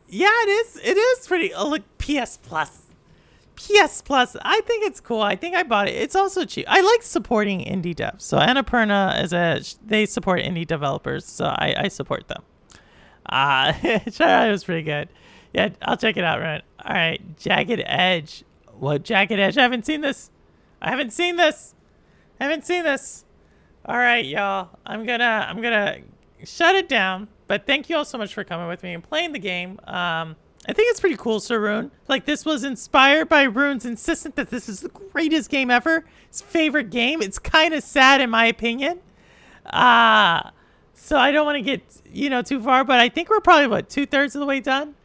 it is. It is pretty. Oh, look, PS Plus. PS Plus, I think it's cool. I think I bought it. It's also cheap. I like supporting indie devs. So Annapurna they support indie developers, so I support them. It was pretty good. Yeah, I'll check it out, right? All right, Jagged Edge. What Jagged Edge? I haven't seen this. All right, y'all. I'm gonna shut it down. But thank you all so much for coming with me and playing the game. I think it's pretty cool, Sir Rune. Like, this was inspired by Rune's insistence that this is the greatest game ever. His favorite game. It's kind of sad in my opinion. So I don't want to get, too far, but I think we're probably, what, 2/3 of the way done?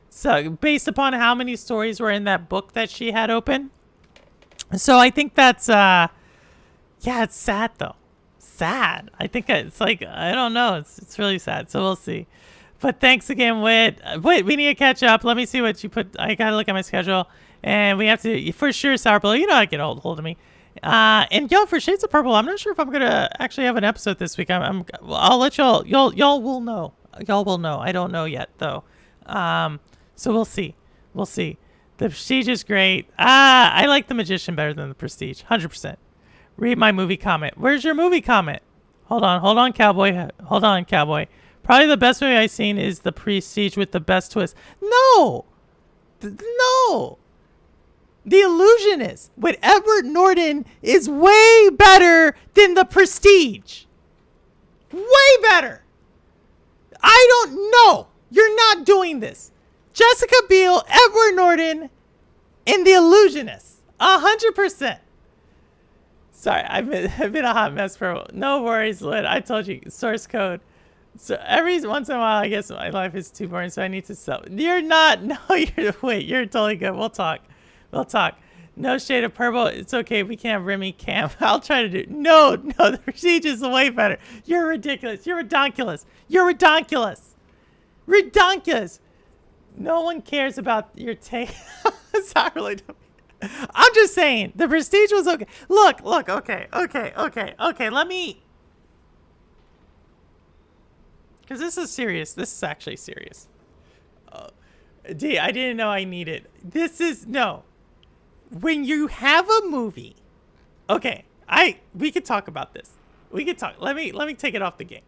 So based upon how many stories were in that book that she had open. So I think that's, yeah, it's sad though. Sad. I think it's like, I don't know. It's really sad. So we'll see. But thanks again, Wit. Wait, we need to catch up. Let me see what you put. I got to look at my schedule. And we have to, for sure, Sour Pillow. You know how to get hold of me. And y'all, for Shades of Purple, I'm not sure if I'm going to actually have an episode this week. I'll let y'all will know. Y'all will know. I don't know yet, though. So we'll see. We'll see. The Prestige is great. I like The Magician better than The Prestige. 100%. Read my movie comment. Where's your movie comment? Hold on, Cowboy. Hold on, Cowboy. Probably the best movie I've seen is The Prestige with the best twist. No! No! The Illusionist with Edward Norton is way better than The Prestige. Way better. I don't know. You're not doing this. Jessica Biel, Edward Norton, and The Illusionist. 100%. Sorry, I've been a hot mess for no worries, Lid. I told you, source code. So every once in a while, I guess my life is too boring, so I need to sell. You're not. No, you're totally good. We'll talk. No shade of purple. It's okay. We can't have Remy Camp. I'll try to do. No. The Prestige is way better. You're ridiculous. You're redonkulous. Redonkulous. No one cares about your take. Sorry, really don't. I'm just saying, The Prestige was okay. Look, okay. Let me, because this is serious. This is actually serious. D, I didn't know I needed. No. When you have a movie, okay, we could talk about this. We could talk. Let me take it off the game.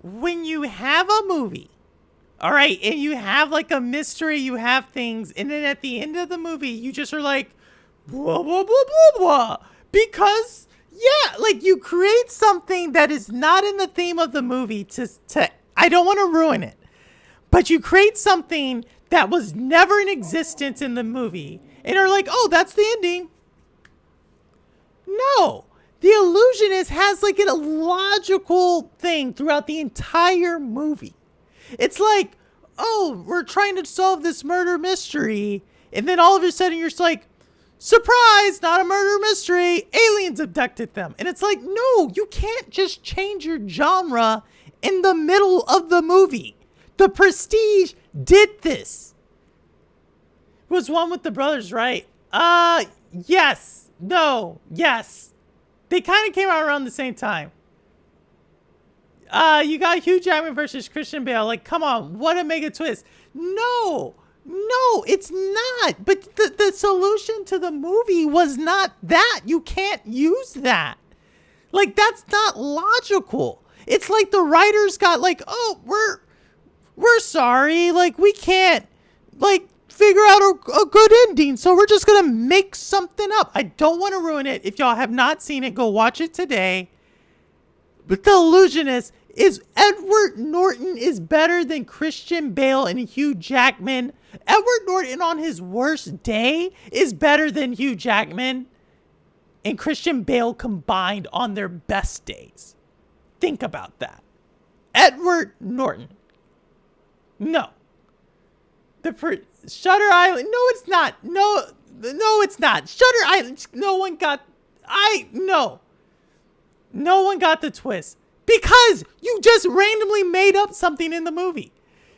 When you have a movie, all right, and you have like a mystery, you have things, and then at the end of the movie, you just are like, blah, blah, blah, blah, blah. Because, yeah, like you create something that is not in the theme of the movie to I don't want to ruin it, but you create something that was never in existence in the movie, and are like, oh, that's the ending. No. The Illusionist has like a logical thing throughout the entire movie. It's like, oh, we're trying to solve this murder mystery. And then all of a sudden you're just like, surprise, not a murder mystery. Aliens abducted them. And it's like, no, you can't just change your genre in the middle of the movie. The Prestige did this. It was one with the brothers, right? Yes. No. Yes. They kind of came out around the same time. You got Hugh Jackman versus Christian Bale. Like, come on, what a mega twist. No, it's not. But the solution to the movie was not that. You can't use that. Like, that's not logical. It's like the writers got like, oh, we're sorry. Like, we can't, like, figure out a good ending, so we're just gonna make something up. I don't want to ruin it. If y'all have not seen it, go watch it today. But The Illusionist is Edward Norton is better than Christian Bale and Hugh Jackman. Edward Norton on his worst day is better than Hugh Jackman and Christian Bale combined on their best days. Think about that. Edward Norton. No. Shutter Island. No, it's not. No, it's not. Shutter Island. No one got the twist because you just randomly made up something in the movie.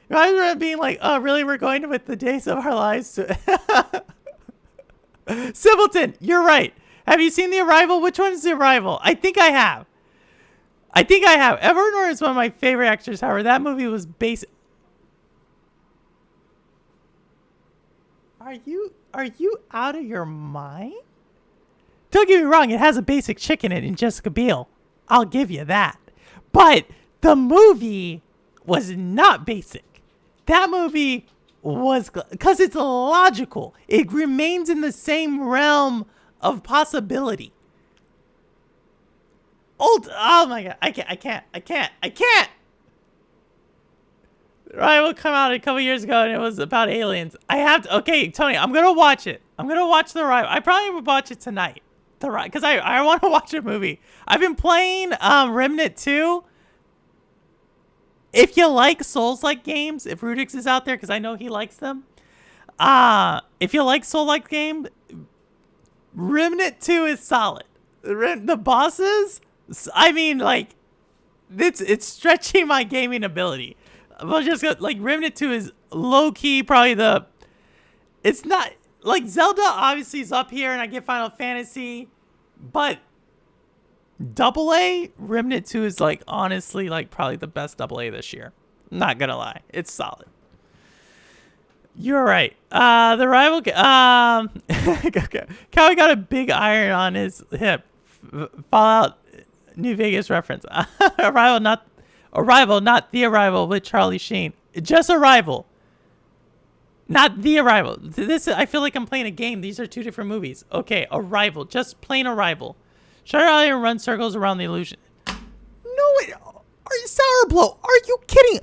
Rather than being like, oh, really? We're going with the days of our lives. Simpleton, you're right. Have you seen The Arrival? Which one is The Arrival? I think I have. Edward Norton is one of my favorite actors. However, that movie was based. Are you out of your mind? Don't get me wrong, it has a basic chick in it in Jessica Biel. I'll give you that. But the movie was not basic. That movie was, because it's logical. It remains in the same realm of possibility. Old. Oh my god. I can't. Right, will come out a couple years ago, and it was about aliens. I have to. Okay, Tony, I'm gonna watch it. I'm gonna watch The Arrival. I probably would watch it tonight. Because I want to watch a movie. I've been playing Remnant 2. If you like Souls-like games, if Rudix is out there, because I know he likes them. If you like Soul-like game, Remnant 2 is solid. The bosses, I mean, like, it's stretching my gaming ability. But just like Remnant 2 is low-key probably it's not, like, Zelda obviously is up here and I get Final Fantasy, but AA, Remnant 2 is, like, honestly, like, probably the best AA this year. Not gonna lie. It's solid. You're right. The rival, Cowie got a big iron on his hip. Fallout New Vegas reference. Arrival, not The Arrival with Charlie Sheen. Just Arrival. Not The Arrival. I feel like I'm playing a game. These are two different movies. Okay, Arrival. Just plain Arrival. Shutter Island runs circles around the illusion. No, wait. Are you Sour Blow? Are you kidding?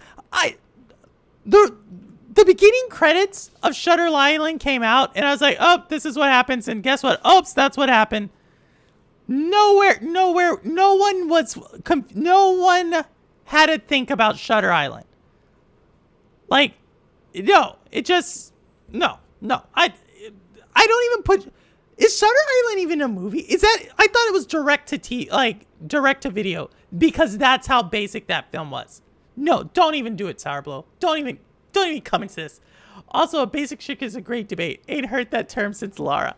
The beginning credits of Shutter Island came out, and I was like, oh, this is what happens. And guess what? Oops, that's what happened. No one had to think about Shutter Island. Like, no, it just, no. I don't even put, is Shutter Island even a movie? Is that, I thought it was direct to video, because that's how basic that film was. No, don't even do it, Sour Blow. Don't even come into this. Also, a basic chick is a great debate. Ain't heard that term since Lara.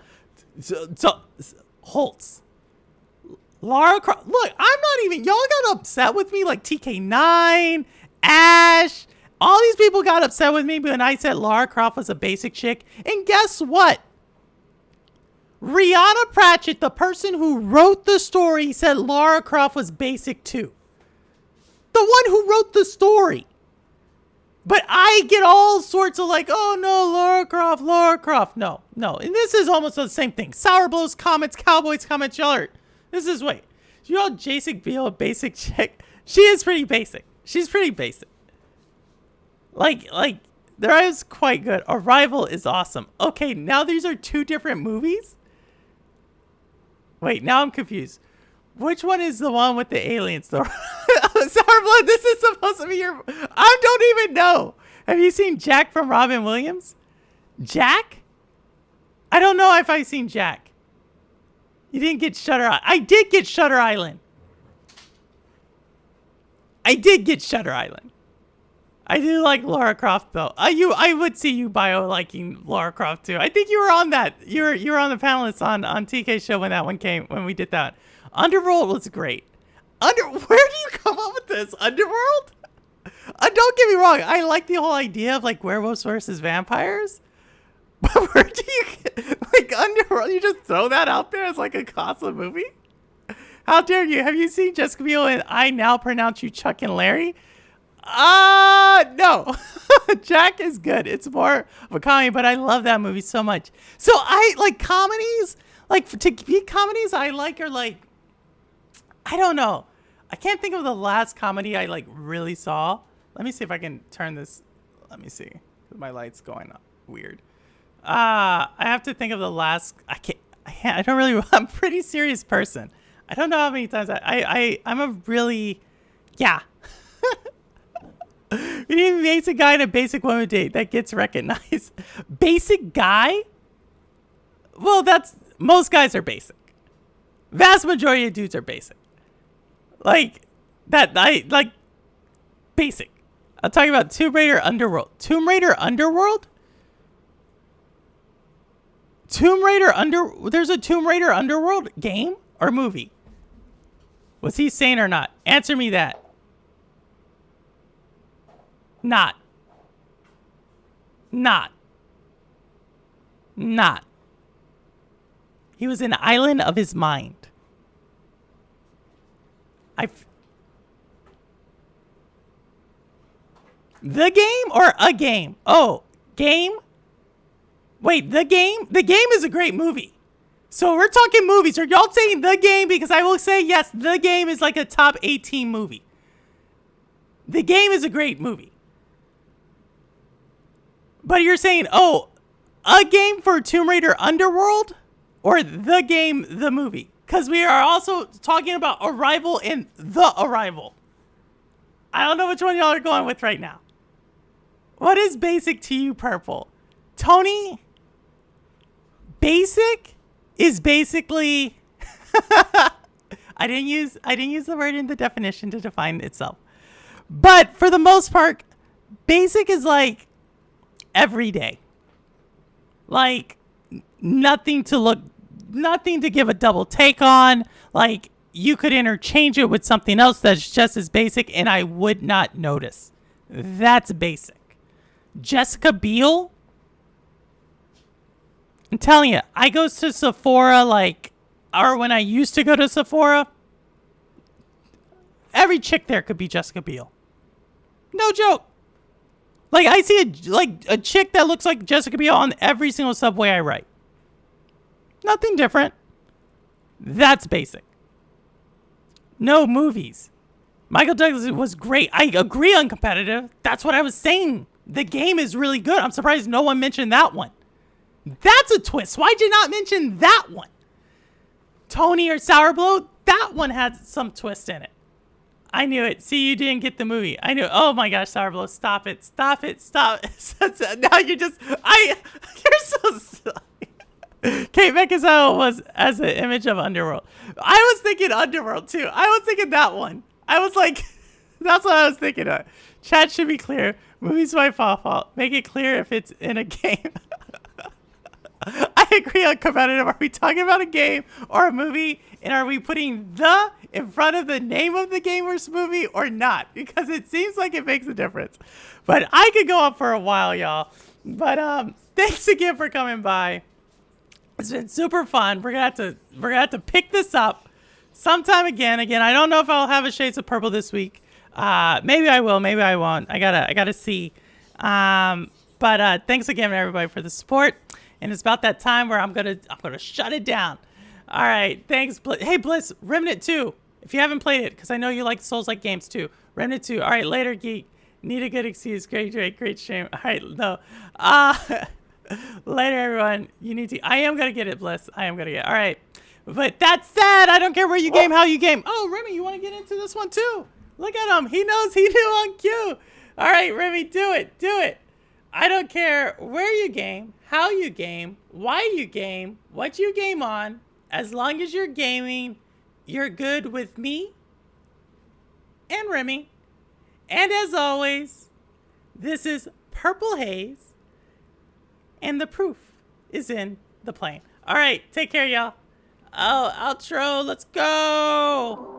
So Holtz. Lara Croft. Look, I'm not even, y'all got upset with me like TK9, Ash. All these people got upset with me when I said Lara Croft was a basic chick. And guess what? Rihanna Pratchett, the person who wrote the story, said Lara Croft was basic too. The one who wrote the story. But I get all sorts of like, oh no, Lara Croft. No. And this is almost the same thing. Sour Blows comments, Cowboys comments, y'all are, this is, wait. You know Jason Biel, a basic chick? She is pretty basic. She's pretty basic. Like, there is quite good. Arrival is awesome. Okay, now these are two different movies? Wait, now I'm confused. Which one is the one with the aliens, though? Sour Blood, this is supposed to be your... I don't even know. Have you seen Jack from Robin Williams? Jack? I don't know if I've seen Jack. You didn't get Shutter Island. I did get Shutter Island. I do like Lara Croft, though. I would see you liking Lara Croft, too. I think you were on that. You were on the panelists on TK's show when that one came, when we did that. Underworld was great. Where do you come up with this? Underworld? Don't get me wrong. I like the whole idea of like werewolves versus vampires. But where do you get, like, Underworld? You just throw that out there as like a constant movie? How dare you? Have you seen Jessica Biel and I Now Pronounce You Chuck and Larry? No. Jack is good. It's more of a comedy, but I love that movie so much. So I like comedies. Like, to be comedies I like are like, I don't know. I can't think of the last comedy I like really saw. Let me see if I can turn this. Let me see. My light's going up. Weird. I have to think of the last. I can't. I don't really. I'm a pretty serious person. I don't know how many times I'm a really, yeah. We need a basic guy and a basic woman date that gets recognized. Basic guy? Well, most guys are basic. Vast majority of dudes are basic. Like basic. I'm talking about Tomb Raider Underworld. Tomb Raider Underworld? There's a Tomb Raider Underworld game or movie? Was he sane or not? Answer me that. Not. He was an island of his mind. The game or a game? Oh, game? Wait, the game? The game is a great movie. So we're talking movies. Are y'all saying The Game? Because I will say, yes, The Game is like a top 18 movie. The Game is a great movie. But you're saying, oh, a game for Tomb Raider Underworld? Or The Game, the movie? Because we are also talking about Arrival and The Arrival. I don't know which one y'all are going with right now. What is basic to you, Purple? Tony? Basic is basically I didn't use the word in the definition to define itself. But for the most part, basic is like everyday. Like nothing to give a double take on. Like you could interchange it with something else that's just as basic and I would not notice. That's basic. Jessica Biel? I'm telling you, I go to Sephora or when I used to go to Sephora, every chick there could be Jessica Biel. No joke. Like I see a chick that looks like Jessica Biel on every single subway I ride. Nothing different. That's basic. No movies. Michael Douglas was great. I agree on competitive. That's what I was saying. The Game is really good. I'm surprised no one mentioned that one. That's a twist. Why'd you not mention that one? Tony or Sour Blow? That one had some twist in it. I knew it. See, you didn't get the movie. I knew. Oh my gosh, Sour Blow. Stop it. Stop it. Stop it. Now you're just... You're so silly. Kate Beckinsale was as an image of Underworld. I was thinking Underworld too. I was thinking that one. I was like... That's what I was thinking of. Chat should be clear. Movies my fault. Make it clear if it's in a game. I agree on competitive. Are we talking about a game or a movie? And are we putting the in front of the name of the game or movie or not? Because it seems like it makes a difference. But I could go on for a while, y'all. Thanks again for coming by. It's been super fun. We're gonna have to pick this up sometime again. I don't know if I'll have a Shades of Purple this week. Maybe I will. Maybe I won't. I gotta see. But thanks again, everybody, for the support. And it's about that time where I'm gonna shut it down. All right, thanks. Hey, Bliss, Remnant 2. If you haven't played it, because I know you like Souls-like games too. Remnant 2. All right, later, geek. Need a good excuse. Great stream. All right, no. Later, everyone. You need to. I am gonna get it, Bliss. I am gonna get it. All right. But that said, I don't care where you game, how you game. Oh, Remy, you want to get into this one too? Look at him. He knows he knew on cue. All right, Remy, do it. Do it. I don't care where you game, how you game, why you game, what you game on. As long as you're gaming, you're good with me and Remy. And as always, this is Purple Haze. And the proof is in the plane. All right, take care, y'all. Oh, outro. Let's go.